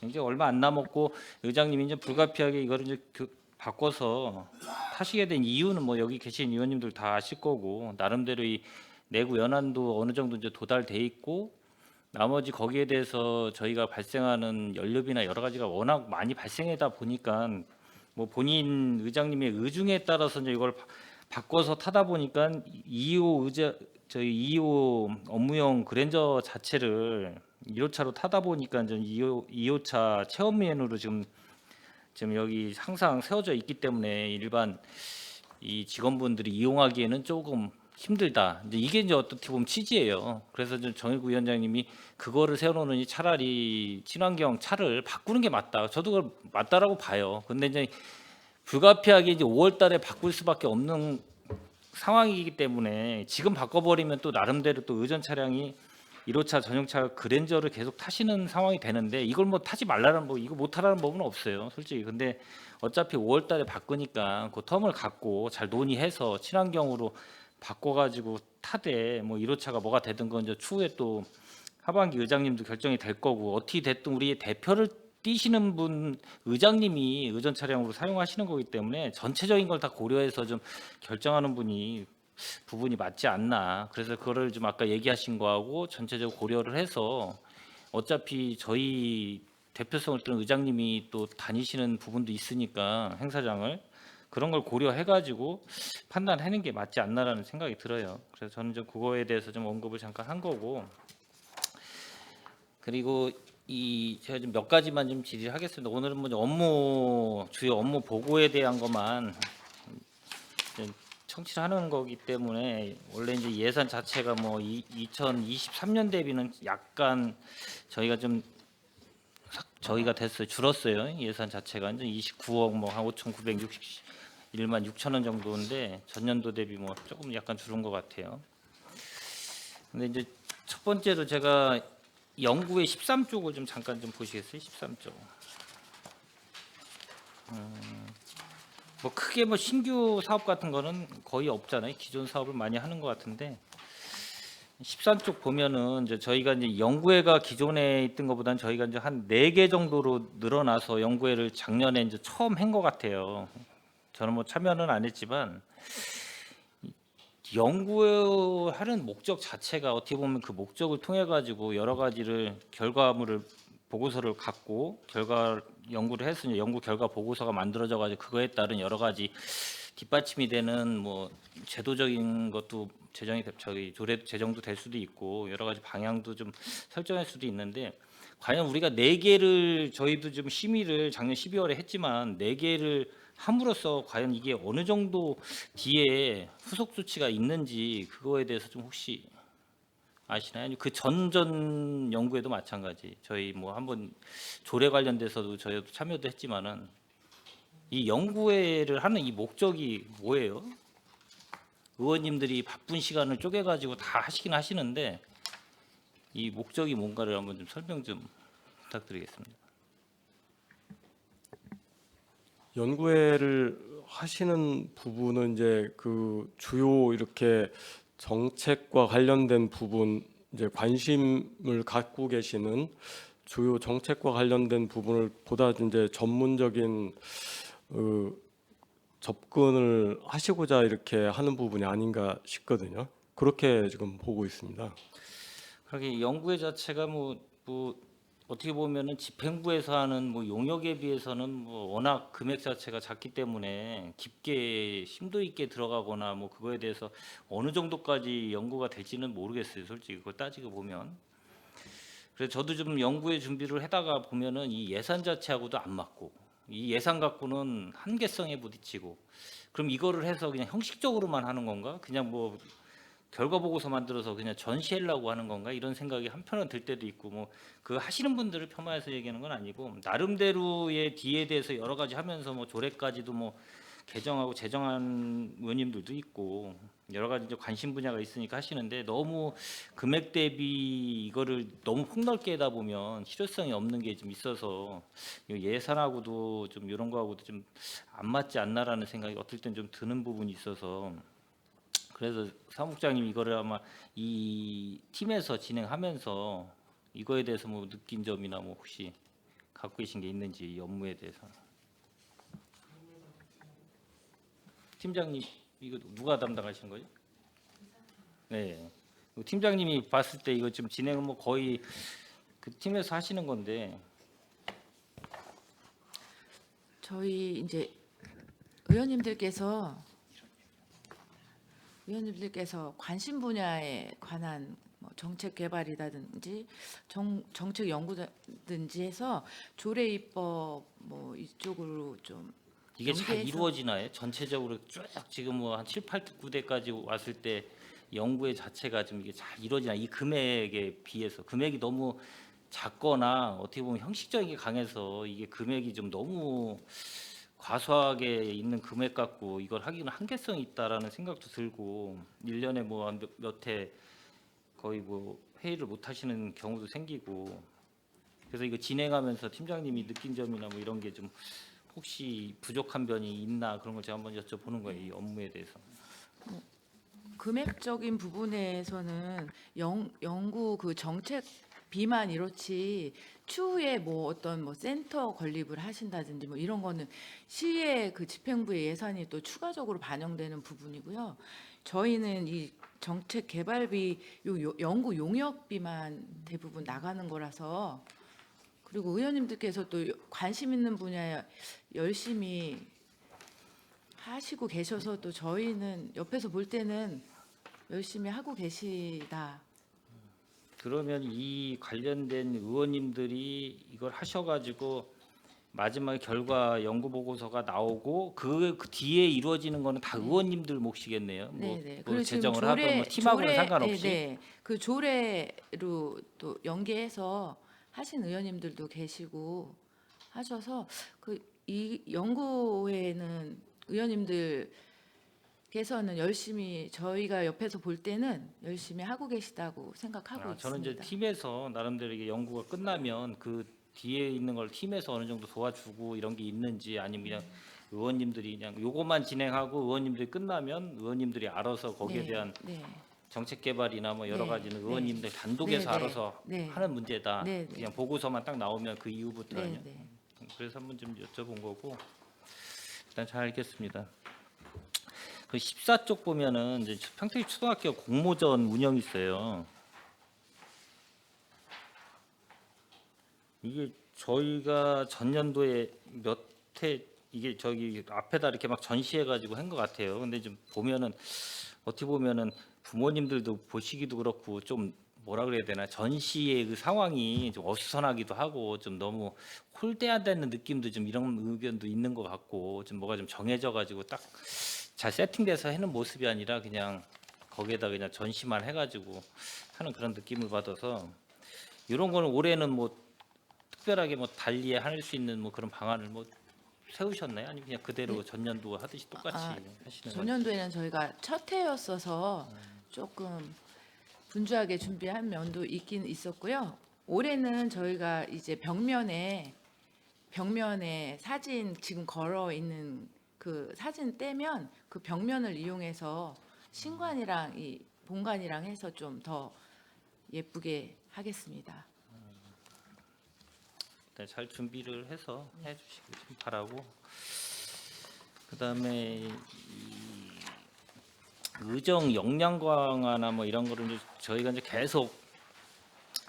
Speaker 4: 이제 얼마 안 남았고, 의장님이 이제 불가피하게 이거를 이제 바꿔서 하시게 된 이유는 뭐 여기 계신 의원님들 다 아실 거고, 나름대로 이 내구 연한도 어느 정도 이제 도달돼 있고, 나머지 거기에 대해서 저희가 발생하는 연료비나 여러 가지가 워낙 많이 발생하다 보니까, 뭐 본인 의장님의 의중에 따라서 이제 이걸 바꿔서 타다 보니까 2호 업무용 그랜저 자체를 1호차로 타다 보니까 이제 2호차 체험면으로 지금 여기 항상 세워져 있기 때문에 일반 이 직원분들이 이용하기에는 조금 힘들다. 이게 이제 어떻게 보면 취지예요. 그래서 이제 정일구 위원장님이 그거를 세워놓으니 차라리 친환경 차를 바꾸는 게 맞다. 저도 그걸 맞다라고 봐요. 근데 이제 불가피하게 이제 5월달에 바꿀 수밖에 없는 상황이기 때문에 지금 바꿔버리면 또 나름대로 또 의전 차량이 1호차 전용차 그랜저를 계속 타시는 상황이 되는데, 이걸 뭐 타지 말라는 법, 이거 못 타라는 법은 없어요, 솔직히. 근데 어차피 5월달에 바꾸니까 그 텀을 갖고 잘 논의해서 친환경으로 바꿔가지고 타되, 뭐 1호차가 뭐가 되든 건 이제 추후에 또 하반기 의장님도 결정이 될 거고, 어떻게 됐든 우리 대표를 뛰시는 분 의장님이 의전 차량으로 사용하시는 거기 때문에 전체적인 걸 다 고려해서 좀 결정하는 부분이 맞지 않나. 그래서 그거를 좀 아까 얘기하신 거하고 전체적으로 고려를 해서, 어차피 저희 대표성을 띠는 의장님이 또 다니시는 부분도 있으니까 행사장을, 그런 걸 고려해가지고 판단하는 게 맞지 않나라는 생각이 들어요. 그래서 저는 좀 그거에 대해서 좀 언급을 잠깐 한 거고, 그리고 제가 좀 몇 가지만 좀 질의하겠습니다. 오늘은 뭐 주요 업무 보고에 대한 것만 청취를 하는 거기 때문에, 원래 이제 예산 자체가 뭐 2023년 대비는 약간 저희가 됐어요. 줄었어요. 예산 자체가 이제 29억 뭐 한 5,961만 6천 원 정도인데, 전년도 대비 뭐 조금 약간 줄은 것 같아요. 근데 이제 첫 번째로 제가 연구의 13쪽을 좀 잠깐 좀 보시겠어요? 13쪽. 뭐 크게 뭐 신규 사업 같은 거는 거의 없잖아요. 기존 사업을 많이 하는 것 같은데, 13쪽 보면은 이제 저희가 이제 연구회가 기존에 있던 것보다는 저희가 이제 한 4개 정도로 늘어나서 연구회를 작년에 이제 처음 한 것 같아요. 저는 뭐 참여는 안 했지만, 연구하는 목적 자체가 어떻게 보면 그 목적을 통해 가지고 여러 가지를 결과물을 보고서를 갖고 결과 연구를 해서 이제 연구 결과 보고서가 만들어져 가지고 그거에 따른 여러 가지 뒷받침이 되는 뭐 제도적인 것도 조례 제정도 될 수도 있고 여러 가지 방향도 좀 설정할 수도 있는데 과연 우리가 4개를 저희도 좀 심의를 작년 12월에 했지만 4개를 함으로써 과연 이게 어느 정도 뒤에 후속 조치가 있는지 그거에 대해서 좀 혹시 아시나요? 그 전전 연구에도 마찬가지. 저희 뭐 한번 조례 관련돼서도 저희도 참여도 했지만은 이 연구회를 하는 이 목적이 뭐예요? 의원님들이 바쁜 시간을 쪼개가지고 다 하시긴 하시는데 이 목적이 뭔가를 한번 좀 설명 좀 부탁드리겠습니다.
Speaker 2: 연구회를 하시는 부분은 이제 그 주요 이렇게 정책과 관련된 부분, 이제 관심을 갖고 계시는 주요 정책과 관련된 부분을 보다 이제 전문적인 접근을 하시고자 이렇게 하는 부분이 아닌가 싶거든요. 그렇게 지금 보고 있습니다.
Speaker 4: 그러게 연구회 자체가 뭐 어떻게 보면은 집행부에서 하는 뭐 용역에 비해서는 뭐 워낙 금액 자체가 작기 때문에 깊게 심도 있게 들어가거나 뭐 그거에 대해서 어느 정도까지 연구가 될지는 모르겠어요. 솔직히 그걸 따지고 보면. 그래서 저도 좀 연구회 준비를 하다가 보면은 이 예산 자체하고도 안 맞고 이 예산 갖고는 한계성에 부딪히고 그럼 이거를 해서 그냥 형식적으로만 하는 건가? 그냥 뭐 결과 보고서 만들어서 그냥 전시하려고 하는 건가 이런 생각이 한편은 들 때도 있고 뭐 그 하시는 분들을 폄하해서 얘기하는 건 아니고 나름대로의 뒤에 대해서 여러 가지 하면서 뭐 조례까지도 뭐 개정하고 제정한 의원님들도 있고 여러 가지 이제 관심 분야가 있으니까 하시는데 너무 금액 대비 이거를 너무 폭넓게 하다 보면 실효성이 없는 게 좀 있어서 예산하고도 좀 이런 거하고도 좀 안 맞지 않나라는 생각이 어떨 땐 좀 드는 부분이 있어서 그래서 사무국장님 이거를 아마 이 팀에서 진행하면서 이거에 대해서 뭐 느낀 점이나 뭐 혹시 갖고 계신 게 있는지 이 업무에 대해서. 팀장님 이거 누가 담당하시는 거죠? 네. 팀장님이 봤을 때 이거 지금 진행은 뭐 거의 그 팀에서 하시는 건데
Speaker 5: 저희 이제 의원님들께서 관심 분야에 관한 뭐 정책 개발이라든지 정책 연구든지 해서 조례 입법 뭐 이쪽으로 좀
Speaker 4: 이게 잘
Speaker 5: 연계해서
Speaker 4: 이루어지나요? 전체적으로 쭉 지금 뭐 한 7, 8, 9대까지 왔을 때 연구의 자체가 좀 이게 잘 이루어지나 이 금액에 비해서 금액이 너무 작거나 어떻게 보면 형식적인 게 강해서 이게 금액이 좀 너무 과소하게 있는 금액 갖고 이걸 하기는 한계성이 있다라는 생각도 들고 1년에 뭐 몇 회 거의 뭐 회의를 못 하시는 경우도 생기고 그래서 이거 진행하면서 팀장님이 느낀 점이나 뭐 이런 게 좀 혹시 부족한 면이 있나 그런 걸 제가 한번 여쭤보는 거예요. 이 업무에 대해서.
Speaker 5: 금액적인 부분에서는 연구 그 정책 비만 이렇지 추후에 뭐 어떤 뭐 센터 건립을 하신다든지 뭐 이런 거는 시의 그 집행부의 예산이 또 추가적으로 반영되는 부분이고요. 저희는 이 정책 개발비 연구 용역비만 대부분 나가는 거라서 그리고 의원님들께서 또 관심 있는 분야에 열심히 하시고 계셔서 또 저희는 옆에서 볼 때는 열심히 하고 계시다.
Speaker 4: 그러면 이 관련된 의원님들이 이걸 하셔가지고 마지막에 결과 연구 보고서가 나오고 그 뒤에 이루어지는 거는 다 의원님들 몫이겠네요.
Speaker 5: 네네.
Speaker 4: 뭐
Speaker 5: 그리고 지금
Speaker 4: 제정을 하든 뭐 팀하고는 상관없이.
Speaker 5: 네, 그 조례로 또 연계해서 하신 의원님들도 계시고 하셔서 그 이 연구회는 의원님들께서는 열심히 저희가 옆에서 볼 때는 열심히 하고 계시다고 생각하고
Speaker 4: 저는 이제
Speaker 5: 있습니다.
Speaker 4: 팀에서 나름대로 이게 연구가 끝나면 그 뒤에 있는 걸 팀에서 어느 정도 도와주고 이런 게 있는지 아니면 그냥 의원님들이 그냥 요것만 진행하고 의원님들이 끝나면 의원님들이 알아서 거기에
Speaker 5: 네,
Speaker 4: 대한
Speaker 5: 네,
Speaker 4: 정책 개발이나 뭐 여러
Speaker 5: 네,
Speaker 4: 가지는
Speaker 5: 네.
Speaker 4: 의원님들 단독에서
Speaker 5: 네,
Speaker 4: 알아서
Speaker 5: 네.
Speaker 4: 하는 문제다.
Speaker 5: 네, 네.
Speaker 4: 그냥 보고서만 딱 나오면 그 이후부터는
Speaker 5: 네, 네.
Speaker 4: 그래서 한번 좀 여쭤본 거고 일단 잘 알겠습니다. 그 14쪽 보면은 이제 평택 초등학교 공모전 운영이 있어요. 이게 저희가 전년도에 몇 회 이게 저기 앞에다 이렇게 막 전시해 가지고 한 것 같아요. 근데 좀 보면은 어떻게 보면은 부모님들도 보시기도 그렇고 좀 뭐라 그래야 되나 전시의 그 상황이 좀 어수선하기도 하고 좀 너무 홀대하다는 느낌도 좀 이런 의견도 있는 것 같고 좀 뭐가 좀 정해져 가지고 딱 잘 세팅돼서 하는 모습이 아니라 그냥 거기에다 그냥 전시만 해가지고 하는 그런 느낌을 받아서 이런 거는 올해는 뭐 특별하게 뭐 달리 할 수 있는 뭐 그런 방안을 뭐 세우셨나요? 아니면 그냥 그대로 전년도 하듯이 똑같이 하시는 거예요?
Speaker 5: 전년도에는 저희가 첫 해였어서 조금 분주하게 준비한 면도 있긴 있었고요. 올해는 저희가 이제 벽면에 사진 지금 걸어 있는 그 사진 떼면 그 벽면을 이용해서 신관이랑 이 본관이랑 해서 좀 더 예쁘게 하겠습니다.
Speaker 4: 네, 잘 준비를 해서 해주시길 좀 바라고 그다음에 이 의정 역량 강화나 뭐 이런 거를 이제 저희가 이제 계속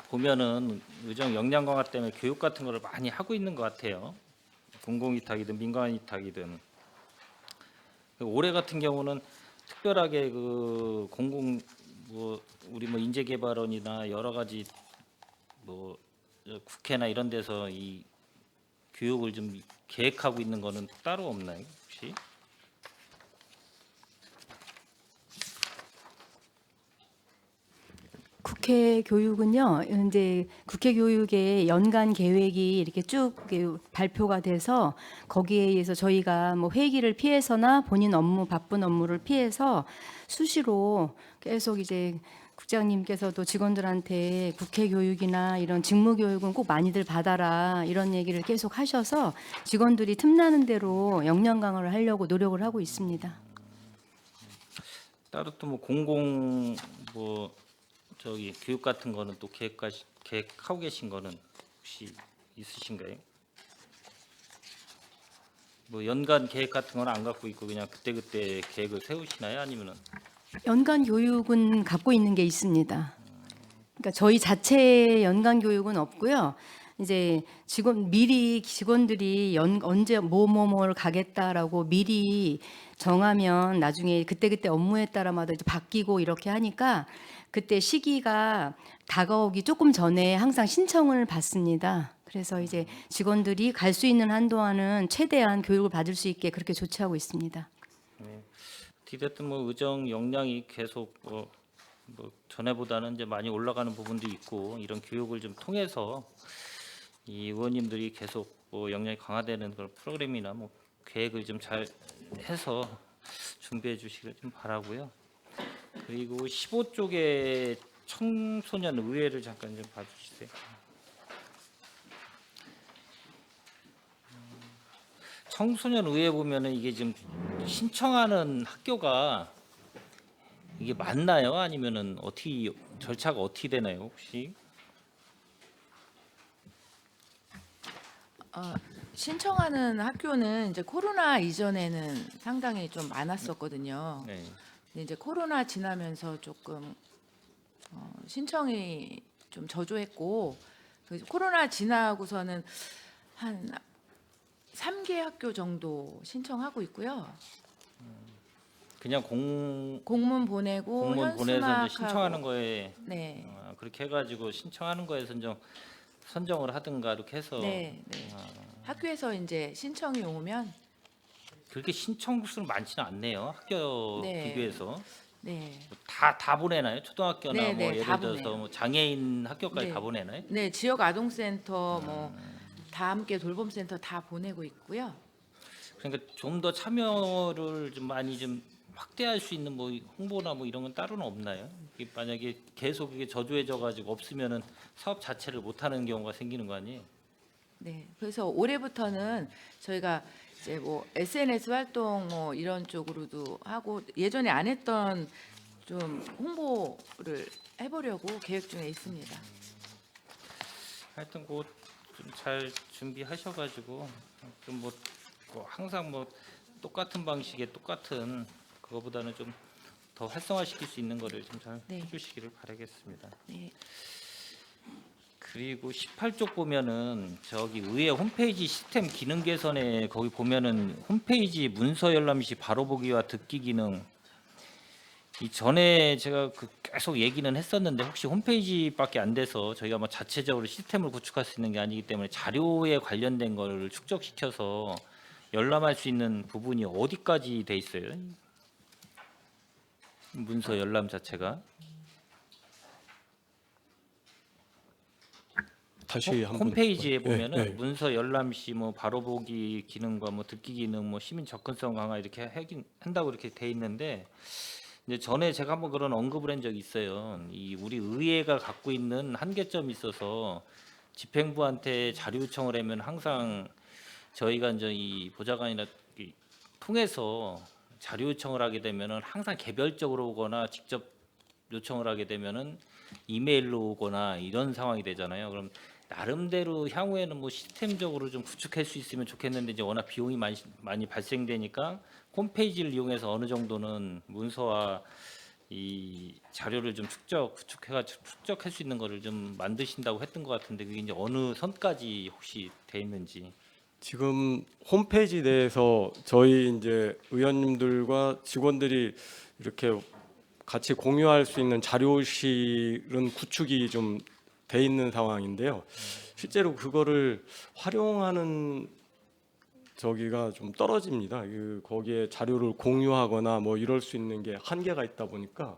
Speaker 4: 보면은 의정 역량 강화 때문에 교육 같은 거를 많이 하고 있는 것 같아요. 공공위탁이든 민간위탁이든 올해 같은 경우는 특별하게 그 공공 뭐 우리 뭐 인재개발원이나 여러 가지 뭐 국회나 이런 데서 이 교육을 좀 계획하고 있는 거는 따로 없나요, 혹시?
Speaker 6: 국회 교육은요, 이제 국회 교육의 연간 계획이 이렇게 쭉 발표가 돼서 거기에 의해서 저희가 뭐 회기를 피해서나 본인 업무, 바쁜 업무를 피해서 수시로 계속 이제 국장님께서도 직원들한테 국회 교육이나 이런 직무 교육은 꼭 많이들 받아라 이런 얘기를 계속 하셔서 직원들이 틈나는 대로 역량 강화를 하려고 노력을 하고 있습니다.
Speaker 4: 따로 또 뭐 공공 뭐 저기 교육 같은 거는 또 계획하고 계신 거는 혹시 있으신가요? 뭐 연간 계획 같은 건 안 갖고 있고 그냥 그때그때 계획을 세우시나요? 아니면은
Speaker 6: 연간 교육은 갖고 있는 게 있습니다. 그러니까 저희 자체 연간 교육은 없고요. 이제 미리 직원들이 언제 뭐뭐뭐를 가겠다라고 미리 정하면 나중에 그때그때 업무에 따라마다 이제 바뀌고 이렇게 하니까 그때 시기가 다가오기 조금 전에 항상 신청을 받습니다. 그래서 이제 직원들이 갈 수 있는 한동안은 최대한 교육을 받을 수 있게 그렇게 조치하고 있습니다.
Speaker 4: 어찌됐든 뭐 의정 역량이 계속 뭐 전에보다는 이제 많이 올라가는 부분도 있고 이런 교육을 좀 통해서 이 의원님들이 계속 뭐 역량이 강화되는 그런 프로그램이나 뭐 계획을 좀 잘 해서 준비해 주시길 좀 바라고요. 그리고 15쪽에 청소년 의회를 잠깐 좀 봐주세요. 청소년 의회 보면은 이게 지금 신청하는 학교가 이게 맞나요? 아니면은 어떻게 절차가 어떻게 되나요? 혹시?
Speaker 5: 신청하는 학교는 이제 코로나 이전에는 상당히 좀 많았었거든요.
Speaker 4: 네.
Speaker 5: 근데 이제 코로나 지나면서 조금 신청이 좀 저조했고 그 코로나 지나고서는 한 3개 학교 정도 신청하고 있고요.
Speaker 4: 그냥
Speaker 5: 공문 보내고
Speaker 4: 공문 보내서
Speaker 5: 현수막하고
Speaker 4: 이제 신청하는 거에
Speaker 5: 네.
Speaker 4: 그렇게 해가지고 신청하는 거에 선정을 하든가 이렇게 해서
Speaker 5: 네, 네. 학교에서 이제 신청이 오면
Speaker 4: 그렇게 신청 수는 많지는 않네요. 학교
Speaker 5: 네.
Speaker 4: 비교해서
Speaker 5: 네.
Speaker 4: 다 보내나요? 초등학교나
Speaker 5: 네,
Speaker 4: 뭐
Speaker 5: 네,
Speaker 4: 예를
Speaker 5: 다
Speaker 4: 들어서
Speaker 5: 보내요.
Speaker 4: 뭐 장애인 학교까지
Speaker 5: 네.
Speaker 4: 다 보내나요?
Speaker 5: 네, 지역 아동센터 뭐 다 함께 돌봄센터 다 보내고 있고요.
Speaker 4: 그러니까 좀 더 참여를 좀 많이 좀 확대할 수 있는 뭐 홍보나 뭐 이런 건 따로는 없나요? 이게 만약에 계속 이게 저조해져 가지고 없으면은 사업 자체를 못 하는 경우가 생기는 거 아니에요?
Speaker 5: 네. 그래서 올해부터는 저희가 이제 뭐 SNS 활동 뭐 이런 쪽으로도 하고 예전에 안 했던 좀 홍보를 해보려고 계획 중에 있습니다.
Speaker 4: 하여튼 그 좀 잘 준비하셔가지고 좀 뭐 항상 뭐 똑같은 방식의 똑같은 그거보다는 좀 더 활성화시킬 수 있는 거를 좀 잘
Speaker 5: 네.
Speaker 4: 해주시기를 바라겠습니다.
Speaker 5: 네.
Speaker 4: 그리고 18쪽 보면은 저기 의회 홈페이지 시스템 기능 개선에 거기 보면은 홈페이지 문서 열람 시 바로 보기와 듣기 기능 이 전에 제가 그 계속 얘기는 했었는데 혹시 홈페이지밖에 안 돼서 저희가 뭐 자체적으로 시스템을 구축할 수 있는 게 아니기 때문에 자료에 관련된 거를 축적시켜서 열람할 수 있는 부분이 어디까지 돼 있어요? 문서 열람 자체가
Speaker 2: 다시 한번
Speaker 4: 홈페이지에
Speaker 2: 네,
Speaker 4: 보면은
Speaker 2: 네.
Speaker 4: 문서 열람 시 뭐 바로 보기 기능과 뭐 듣기 기능 뭐 시민 접근성 강화 이렇게 하긴 한다고 이렇게 돼 있는데 이제 전에 제가 한번 그런 언급을 한 적이 있어요. 이 우리 의회가 갖고 있는 한계점이 있어서 집행부한테 자료 요청을 하면 항상 저희가 이제 이 보좌관이나 통해서 자료 요청을 하게 되면은 항상 개별적으로 오거나 직접 요청을 하게 되면은 이메일로 오거나 이런 상황이 되잖아요. 그럼 나름대로 향후에는 뭐 시스템적으로 좀 구축할 수 있으면 좋겠는데 이제 워낙 비용이 많이 발생되니까 홈페이지를 이용해서 어느 정도는 문서와 이 자료를 좀 구축해가지고 축적할 수 있는 거를 좀 만드신다고 했던 것 같은데 그게 이제 어느 선까지 혹시 돼 있는지.
Speaker 2: 지금 홈페이지 내에서 저희 이제 의원님들과 직원들이 이렇게 같이 공유할 수 있는 자료실은 구축이 좀 돼 있는 상황인데요. 실제로 그거를 활용하는 저기가 좀 떨어집니다. 거기에 자료를 공유하거나 뭐 이럴 수 있는 게 한계가 있다 보니까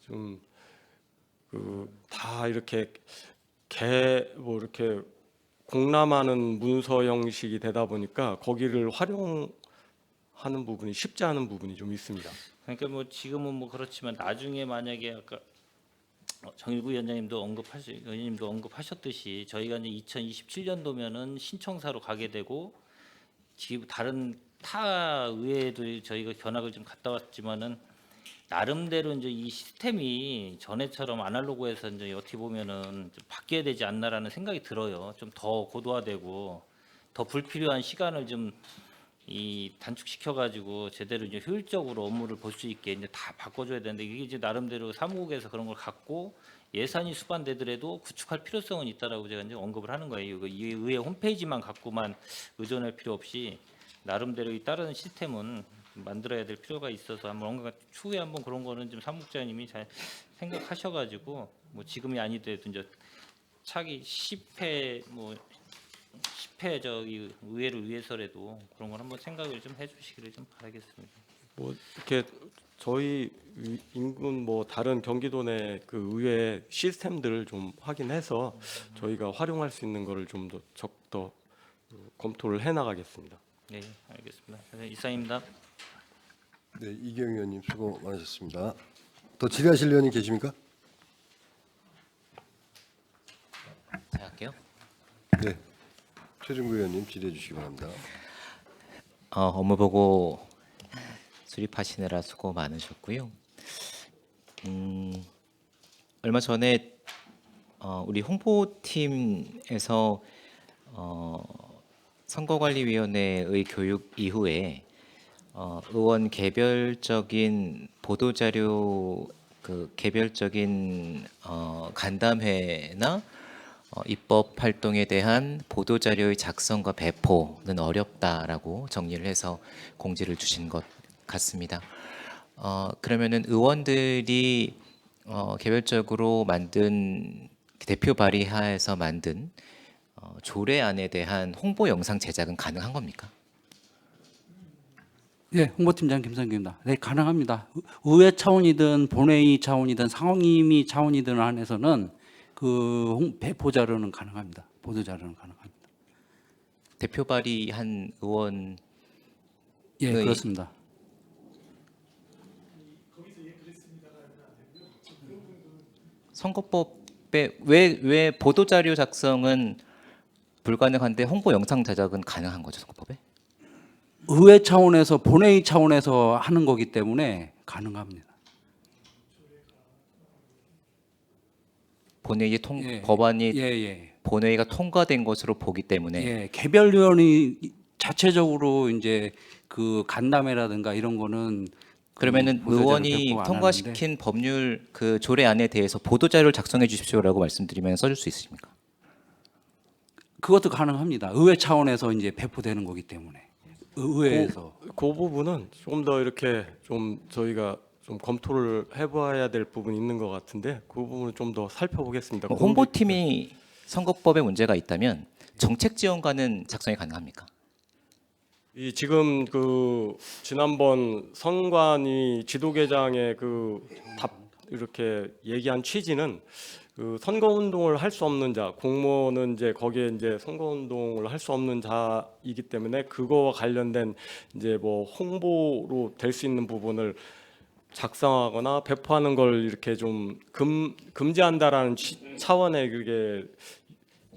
Speaker 2: 좀 다 이렇게 뭐 이렇게 공람하는 문서 형식이 되다 보니까 거기를 활용하는 부분이 쉽지 않은 부분이 좀 있습니다.
Speaker 4: 그러니까 뭐 지금은 뭐 그렇지만 나중에 만약에 아까 정일구 위원장님도 의원님도 언급하셨듯이 저희가 이제 2027년도면은 신청사로 가게 되고 지금 다른 타 의회도 저희가 견학을 좀 갔다 왔지만은 나름대로 이제 이 시스템이 전에처럼 아날로그에서 이제 어떻게 보면은 좀 바뀌어야 되지 않나라는 생각이 들어요. 좀 더 고도화되고 더 불필요한 시간을 좀 이 단축시켜 가지고 제대로 이제 효율적으로 업무를 볼 수 있게 이제 다 바꿔줘야 되는데 이게 이제 나름대로 사무국에서 그런 걸 갖고 예산이 수반되더라도 구축할 필요성은 있다라고 제가 이제 언급을 하는 거예요. 이거 이 의회 홈페이지만 갖고만 의존할 필요 없이 나름대로 이 다른 시스템은 만들어야 될 필요가 있어서 한번 추후에 한번 그런 거는 좀 사무국장님이 잘 생각하셔가지고 뭐 지금이 아니더라도 이제 차기 10회 뭐 10회 저기 의회를 위해서라도 그런 걸 한번 생각을 좀 해주시기를 좀 바라겠습니다.
Speaker 2: 뭐 이렇게 저희 인근 뭐 다른 경기도 내 그 의회 시스템들을 좀 확인해서 저희가 활용할 수 있는 거를 좀 더 적더 검토를 해 나가겠습니다.
Speaker 4: 네, 알겠습니다. 이상입니다.
Speaker 1: 네, 이경 의원님 수고 많으셨습니다. 더 질의하실 의원이 계십니까?
Speaker 7: 제가 할게요.
Speaker 1: 네, 최준구 의원님 질의해 주시기 바랍니다.
Speaker 7: 업무 보고 수립하시느라 수고 많으셨고요. 얼마 전에 우리 홍보팀에서 선거관리위원회의 교육 이후에 의원 개별적인 보도자료 개별적인 간담회나 입법 활동에 대한 보도자료의 작성과 배포는 어렵다라고 정리를 해서 공지를 주신 것 같습니다. 그러면은 의원들이 개별적으로 만든 대표 발의하에서 만든 조례안에 대한 홍보 영상 제작은 가능한 겁니까?
Speaker 8: 네, 홍보팀장 김성규입니다. 네, 가능합니다. 의회 차원이든 본회의 차원이든 상임위 차원이든 한에서는 그 배포 자료는 가능합니다. 보도 자료는 가능합니다.
Speaker 7: 대표 발의한 의원
Speaker 8: 예,
Speaker 7: 네.
Speaker 8: 그렇습니다.
Speaker 7: 선거법에 왜 보도 자료 작성은 불가능한데 홍보 영상 제작은 가능한 거죠, 선거법에?
Speaker 8: 의회 차원에서 본회의 차원에서 하는 거기 때문에 가능합니다.
Speaker 7: 본회의
Speaker 8: 예,
Speaker 7: 법안이
Speaker 8: 예.
Speaker 7: 본회의가 통과된 것으로 보기 때문에
Speaker 8: 예, 개별 의원이 자체적으로 이제 그 간담회라든가 이런 거는
Speaker 7: 그러면은
Speaker 8: 보도자료
Speaker 7: 의원이
Speaker 8: 배포 안
Speaker 7: 통과시킨 법률 그 조례안에 대해서 보도 자료를 작성해 주십시오라고 말씀드리면 써줄 수 있으십니까?
Speaker 8: 그것도 가능합니다. 의회 차원에서 이제 배포되는 거기 때문에 의회에서
Speaker 2: 그 부분은 좀 더 이렇게 좀 저희가 좀 검토를 해봐야 될 부분이 있는 것 같은데 그 부분을 좀 더 살펴보겠습니다.
Speaker 7: 홍보팀이 선거법에 문제가 있다면 정책 지원관은 작성이 가능합니까?
Speaker 2: 이 지금 그 지난번 선관위 지도계장의 그 답 이렇게 얘기한 취지는 그 선거 운동을 할 수 없는 자, 공무원은 이제 거기에 이제 선거 운동을 할 수 없는 자이기 때문에 그거와 관련된 이제 뭐 홍보로 될 수 있는 부분을 작성하거나 배포하는 걸 이렇게 좀 금지한다라는 차원의 그게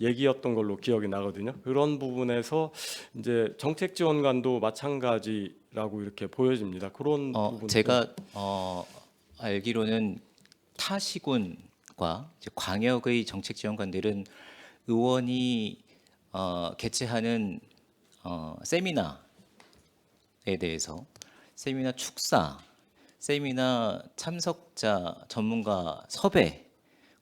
Speaker 2: 얘기였던 걸로 기억이 나거든요. 그런 부분에서 이제 정책 지원관도 마찬가지라고 이렇게 보여집니다. 그런 부분
Speaker 7: 제가 알기로는 타 시군과 이제 광역의 정책 지원관들은 의원이 개최하는 세미나에 대해서 세미나 축사, 세미나 참석자 전문가 섭외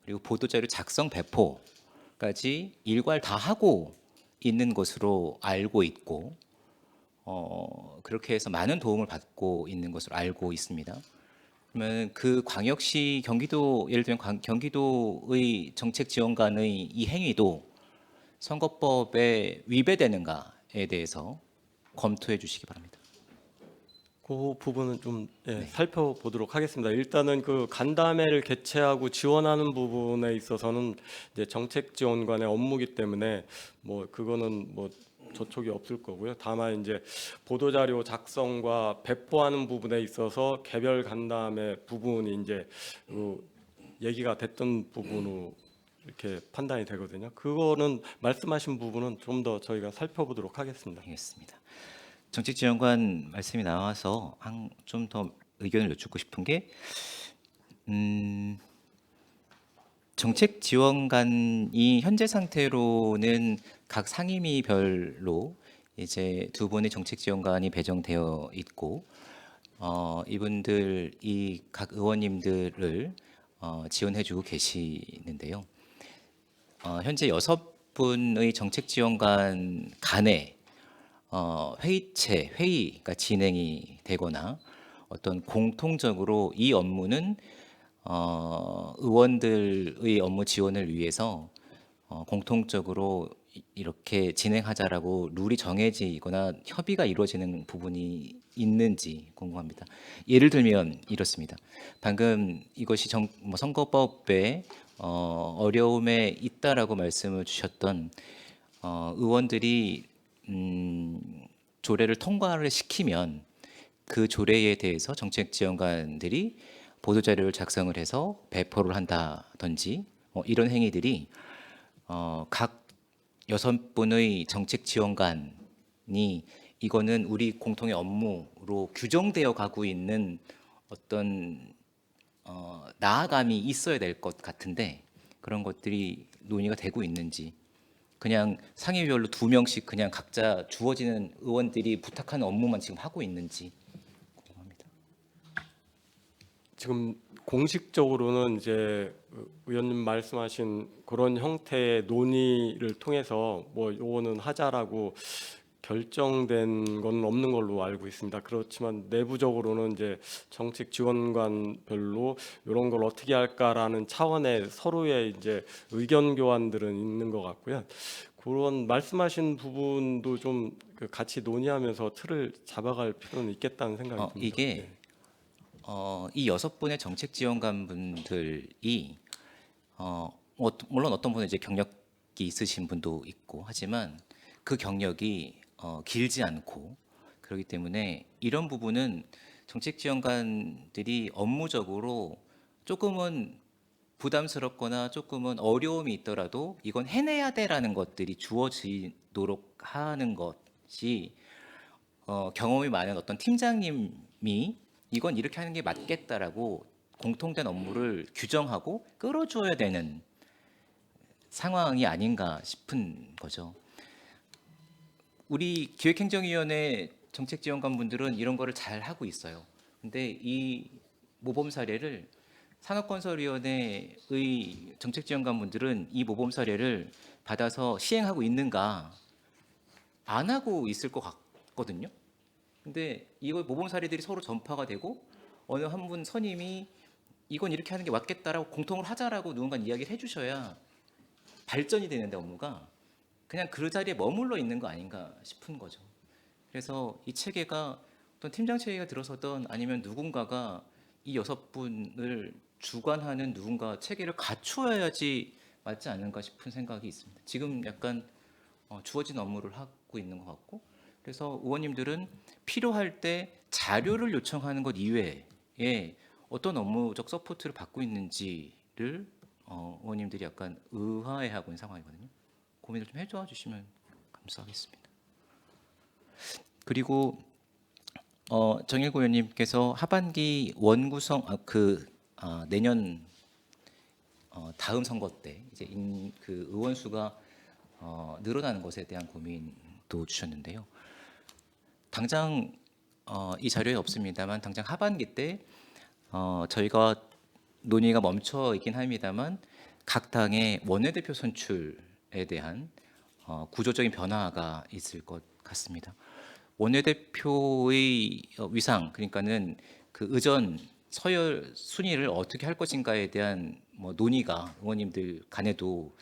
Speaker 7: 그리고 보도자료 작성 배포까지 일괄 다 하고 있는 것으로 알고 있고 그렇게 해서 많은 도움을 받고 있는 것으로 알고 있습니다. 그러면 그 광역시 경기도 예를 들면 경기도의 정책 지원관의 이 행위도 선거법에 위배되는가에 대해서 검토해 주시기 바랍니다.
Speaker 2: 그 부분은 좀 살펴보도록 하겠습니다. 일단은 그 간담회를 개최하고 지원하는 부분에 있어서는 이제 정책 지원관의 업무기 때문에 뭐 그거는 뭐 저촉이 없을 거고요. 다만 이제 보도자료 작성과 배포하는 부분에 있어서 개별 간담회 부분이 이제 그 얘기가 됐던 부분으로 이렇게 판단이 되거든요. 그거는 말씀하신 부분은 좀 더 저희가 살펴보도록 하겠습니다.
Speaker 7: 알겠습니다. 정책 지원관 말씀이 나와서 좀 더 의견을 여쭙고 싶은 게 정책 지원관이 현재 상태로는 각 상임위별로 이제 두 분의 정책 지원관이 배정되어 있고 이분들이 각 의원님들을 지원해주고 계시는데요. 현재 6분의 정책 지원관 간에 회의가 진행이 되거나 어떤 공통적으로 이 업무는 의원들의 업무 지원을 위해서 공통적으로 이렇게 진행하자라고 룰이 정해지거나 협의가 이루어지는 부분이 있는지 궁금합니다. 예를 들면 이렇습니다. 방금 이것이 선거법에 어려움에 있다라고 말씀을 주셨던 의원들이 조례를 통과를 시키면 그 조례에 대해서 정책 지원관들이 보도자료를 작성을 해서 배포를 한다든지 이런 행위들이 각 6분의 정책 지원관이 이거는 우리 공통의 업무로 규정되어 가고 있는 어떤 나아감이 있어야 될 것 같은데 그런 것들이 논의가 되고 있는지 그냥 상임위별로 2명씩 그냥 각자 주어지는 의원들이 부탁하는 업무만 지금 하고 있는지 궁금합니다.
Speaker 2: 지금 공식적으로는 이제 의원님 말씀하신 그런 형태의 논의를 통해서 뭐 요거는 하자라고 결정된 건 없는 걸로 알고 있습니다. 그렇지만 내부적으로는 이제 정책 지원관별로 이런 걸 어떻게 할까라는 차원의 서로의 이제 의견 교환들은 있는 것 같고요. 그런 말씀하신 부분도 좀 같이 논의하면서 틀을 잡아갈 필요는 있겠다는 생각이 듭니다.
Speaker 7: 이게 이 6분의 정책 지원관 분들이 물론 어떤 분은 이제 경력이 있으신 분도 있고 하지만 그 경력이 길지 않고 그렇기 때문에 이런 부분은 정책 지원관들이 업무적으로 조금은 부담스럽거나 조금은 어려움이 있더라도 이건 해내야 돼라는 것들이 주어지도록 하는 것이 경험이 많은 어떤 팀장님이 이건 이렇게 하는 게 맞겠다라고 공통된 업무를 규정하고 끌어줘야 되는 상황이 아닌가 싶은 거죠. 우리 기획행정위원회 정책지원관분들은 이런 거를 잘 하고 있어요. 근데 이 모범 사례를 산업건설위원회의 정책지원관분들은 이 모범 사례를 받아서 시행하고 있는가 안 하고 있을 것 같거든요. 근데 이거 모범 사례들이 서로 전파가 되고 어느 한 분 선임이 이건 이렇게 하는 게 맞겠다라고 공통을 하자라고 누군가 이야기를 해주셔야 발전이 되는데 업무가 그냥 그 자리에 머물러 있는 거 아닌가 싶은 거죠. 그래서 이 체계가 어떤 팀장 체계가 들어서던 아니면 누군가가 이 6분을 주관하는 누군가 체계를 갖추어야지 맞지 않는가 싶은 생각이 있습니다. 지금 약간 주어진 업무를 하고 있는 것 같고, 그래서 의원님들은 필요할 때 자료를 요청하는 것 이외에 어떤 업무적 서포트를 받고 있는지를 의원님들이 약간 의아해하고 있는 상황이거든요. 고민을 좀 해줘 주시면 감사하겠습니다. 그리고 정일구 의원님께서 하반기 원구성 내년 다음 선거 때 이제 그 의원 수가 늘어나는 것에 대한 고민도 주셨는데요. 당장 이 자료에 없습니다만 당장 하반기 때 저희가 논의가 멈춰 있긴 합니다만 각 당의 원내대표 선출에 대한 구조적인 변화가 있을 것 같습니다. 원내대표의 위상, 그러니까는 그 의전 서열 순위를 어떻게 할 것인가에 대한 논의가 의원님들 간에도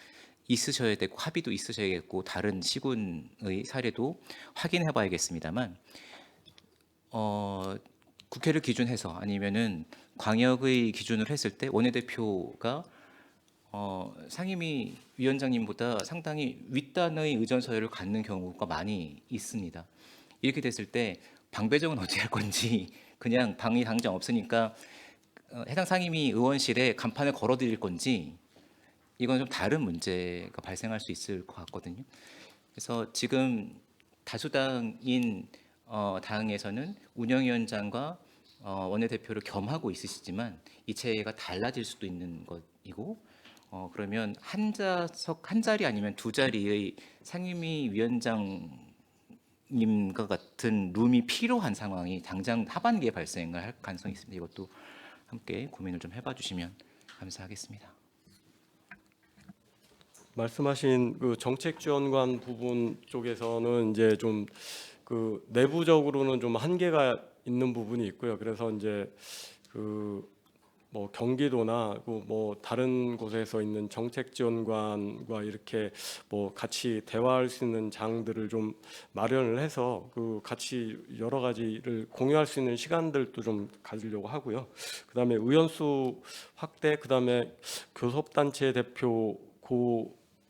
Speaker 7: 있으셔야 되고 합의도 있으셔야겠고 다른 시군의 사례도 확인해 봐야겠습니다만 국회를 기준해서 아니면은 광역의 기준으로 했을 때 원내대표가 상임위 위원장님보다 상당히 윗단의 의전 서열을 갖는 경우가 많이 있습니다. 이렇게 됐을 때 방 배정은 어떻게 할 건지 그냥 방이 당장 없으니까 해당 상임위 의원실에 간판을 걸어드릴 건지 이건 좀 다른 문제가 발생할 수 있을 것 같거든요. 그래서 지금 다수당인 당에서는 운영위원장과 원내대표를 겸하고 있으시지만 이 체계가 달라질 수도 있는 것이고 그러면 한 자리 아니면 두 자리의 상임위 위원장님과 같은 룸이 필요한 상황이 당장 하반기에 발생을 할 가능성이 있습니다. 이것도 함께 고민을 좀 해봐 주시면 감사하겠습니다.
Speaker 2: 말씀하신 그 정책 지원관 부분 쪽에서는 이제 좀 그 내부적으로는 좀 한계가 있는 부분이 있고요. 그래서 이제 그 뭐 경기도나 뭐 다른 곳에서 있는 정책 지원관과 이렇게 뭐 같이 대화할 수 있는 장들을 좀 마련을 해서 그 같이 여러 가지를 공유할 수 있는 시간들도 좀 가지려고 하고요. 그다음에 의원수 확대, 그다음에 교섭단체 대표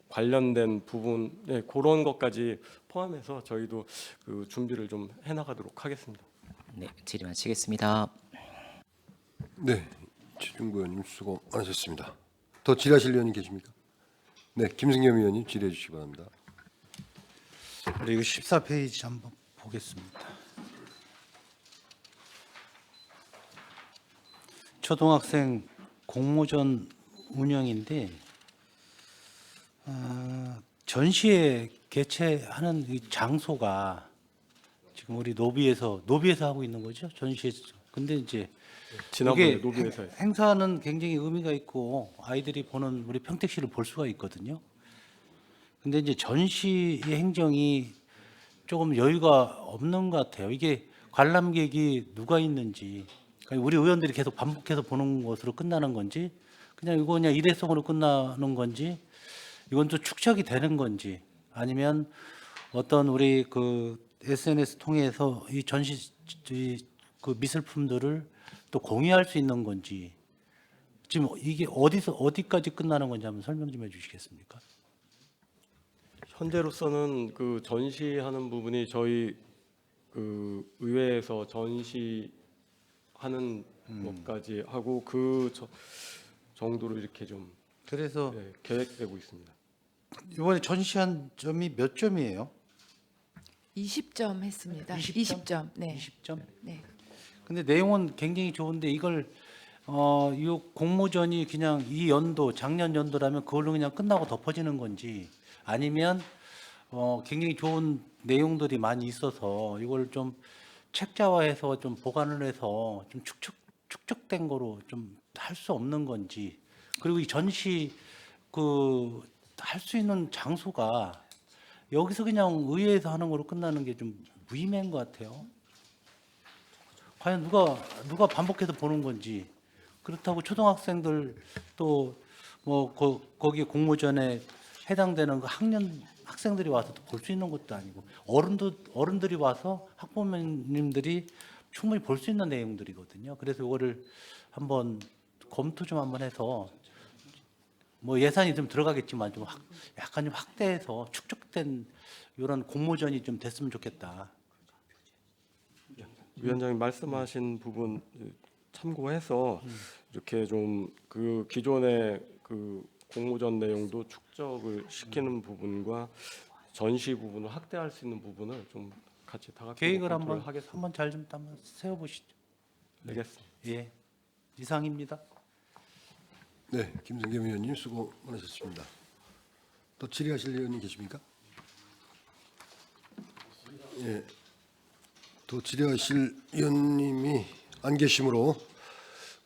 Speaker 2: 관련된 부분, 그런 것까지 포함해서 저희도 그 준비를 좀 해나가도록 하겠습니다.
Speaker 7: 네, 질의 마치겠습니다.
Speaker 1: 네, 최준구 의원님 수고 많으셨습니다. 더 질의하실 의원님 계십니까? 네, 김승겸 의원님 질의해 주시기 바랍니다.
Speaker 9: 그리고 14페이지 한번 보겠습니다. 초등학생 공모전 운영인데 전시회 개최하는 이 장소가 지금 우리 노비에서 하고 있는 거죠, 전시회. 근데 이제
Speaker 2: 지난번에
Speaker 9: 이게
Speaker 2: 노비에서
Speaker 9: 행사는 굉장히 의미가 있고 아이들이 보는 우리 평택시를 볼 수가 있거든요. 근데 이제 전시의 행정이 조금 여유가 없는 것 같아요. 이게 관람객이 누가 있는지, 그러니까 우리 의원들이 계속 반복해서 보는 것으로 끝나는 건지, 이거 그냥 일회성으로 끝나는 건지, 이건 또 축적이 되는 건지, 아니면 어떤 우리 그 SNS 통해서 이 전시 그 미술품들을 또 공유할 수 있는 건지, 지금 이게 어디까지 끝나는 건지 한번 설명 좀 해주시겠습니까?
Speaker 2: 현재로서는 그 전시하는 부분이 저희 그 의회에서 전시하는 것까지 하고 그 정도로 이렇게 좀
Speaker 9: 그래서
Speaker 2: 계획되고 있습니다.
Speaker 9: 이번에 전시한 점이 몇 점이에요?
Speaker 5: 20점 했습니다.
Speaker 9: 20점?
Speaker 5: 20점. 네.
Speaker 9: 20점?
Speaker 5: 네.
Speaker 9: 근데 내용은 굉장히 좋은데 이걸 이 공모전이 그냥 이 연도 작년 연도라면 그걸로 그냥 끝나고 덮어지는 건지, 아니면 굉장히 좋은 내용들이 많이 있어서 이걸 좀 책자화해서 좀 보관을 해서 좀 축적된 거로 좀 할 수 없는 건지, 그리고 이 전시 그 할 수 있는 장소가 여기서 그냥 의회에서 하는 거로 끝나는 게 좀 무의미한 것 같아요. 과연 누가 반복해서 보는 건지. 그렇다고 초등학생들 또 뭐 거기 공모전에 해당되는 그 학생들이 와서 볼 수 있는 것도 아니고, 어른들이 와서 학부모님들이 충분히 볼 수 있는 내용들이거든요. 그래서 이거를 한번 검토 좀 한번 해서, 뭐 예산이 좀 들어가겠지만 좀 약간 좀 확대해서 축적된 이런 공모전이 좀 됐으면 좋겠다.
Speaker 2: 위원장님 말씀하신 부분 참고해서 이렇게 좀 그 기존의 그 공모전 내용도 축적을 시키는 부분과 전시 부분을 확대할 수 있는 부분을 좀 같이 다 같이
Speaker 9: 계획을
Speaker 2: 검토를
Speaker 9: 한번
Speaker 2: 하겠습니다.
Speaker 9: 잘 좀 한번 세워보시죠.
Speaker 2: 알겠습니다.
Speaker 9: 예, 이상입니다.
Speaker 1: 네, 김성겸 의원님 수고 많으셨습니다. 또 질의하실 의원님 계십니까? 예, 또 질의하실 의원님이 안 계시므로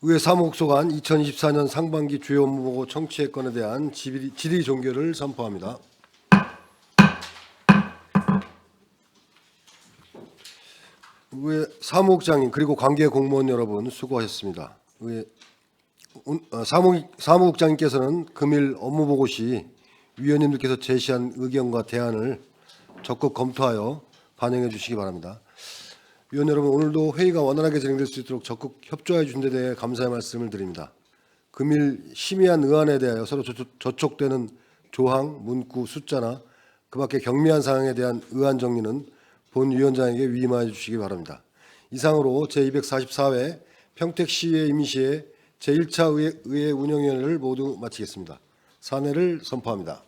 Speaker 1: 의회 사무국소관 2024년 상반기 주요 업무 보고 청취의 건에 대한 질의 종결을 선포합니다. 의회 사무국장님 그리고 관계 공무원 여러분 수고하셨습니다. 의회 사무국장님께서는 금일 업무 보고 시 위원님들께서 제시한 의견과 대안을 적극 검토하여 반영해 주시기 바랍니다. 위원 여러분, 오늘도 회의가 원활하게 진행될 수 있도록 적극 협조해 주신 데 대해 감사의 말씀을 드립니다. 금일 심의한 의안에 대하여 서로 저촉되는 조항, 문구, 숫자나 그 밖에 경미한 사항에 대한 의안 정리는 본 위원장에게 위임하여 주시기 바랍니다. 이상으로 제244회 평택시의회 임시회 제1차 의회 운영위원회를 모두 마치겠습니다. 사내를 선포합니다.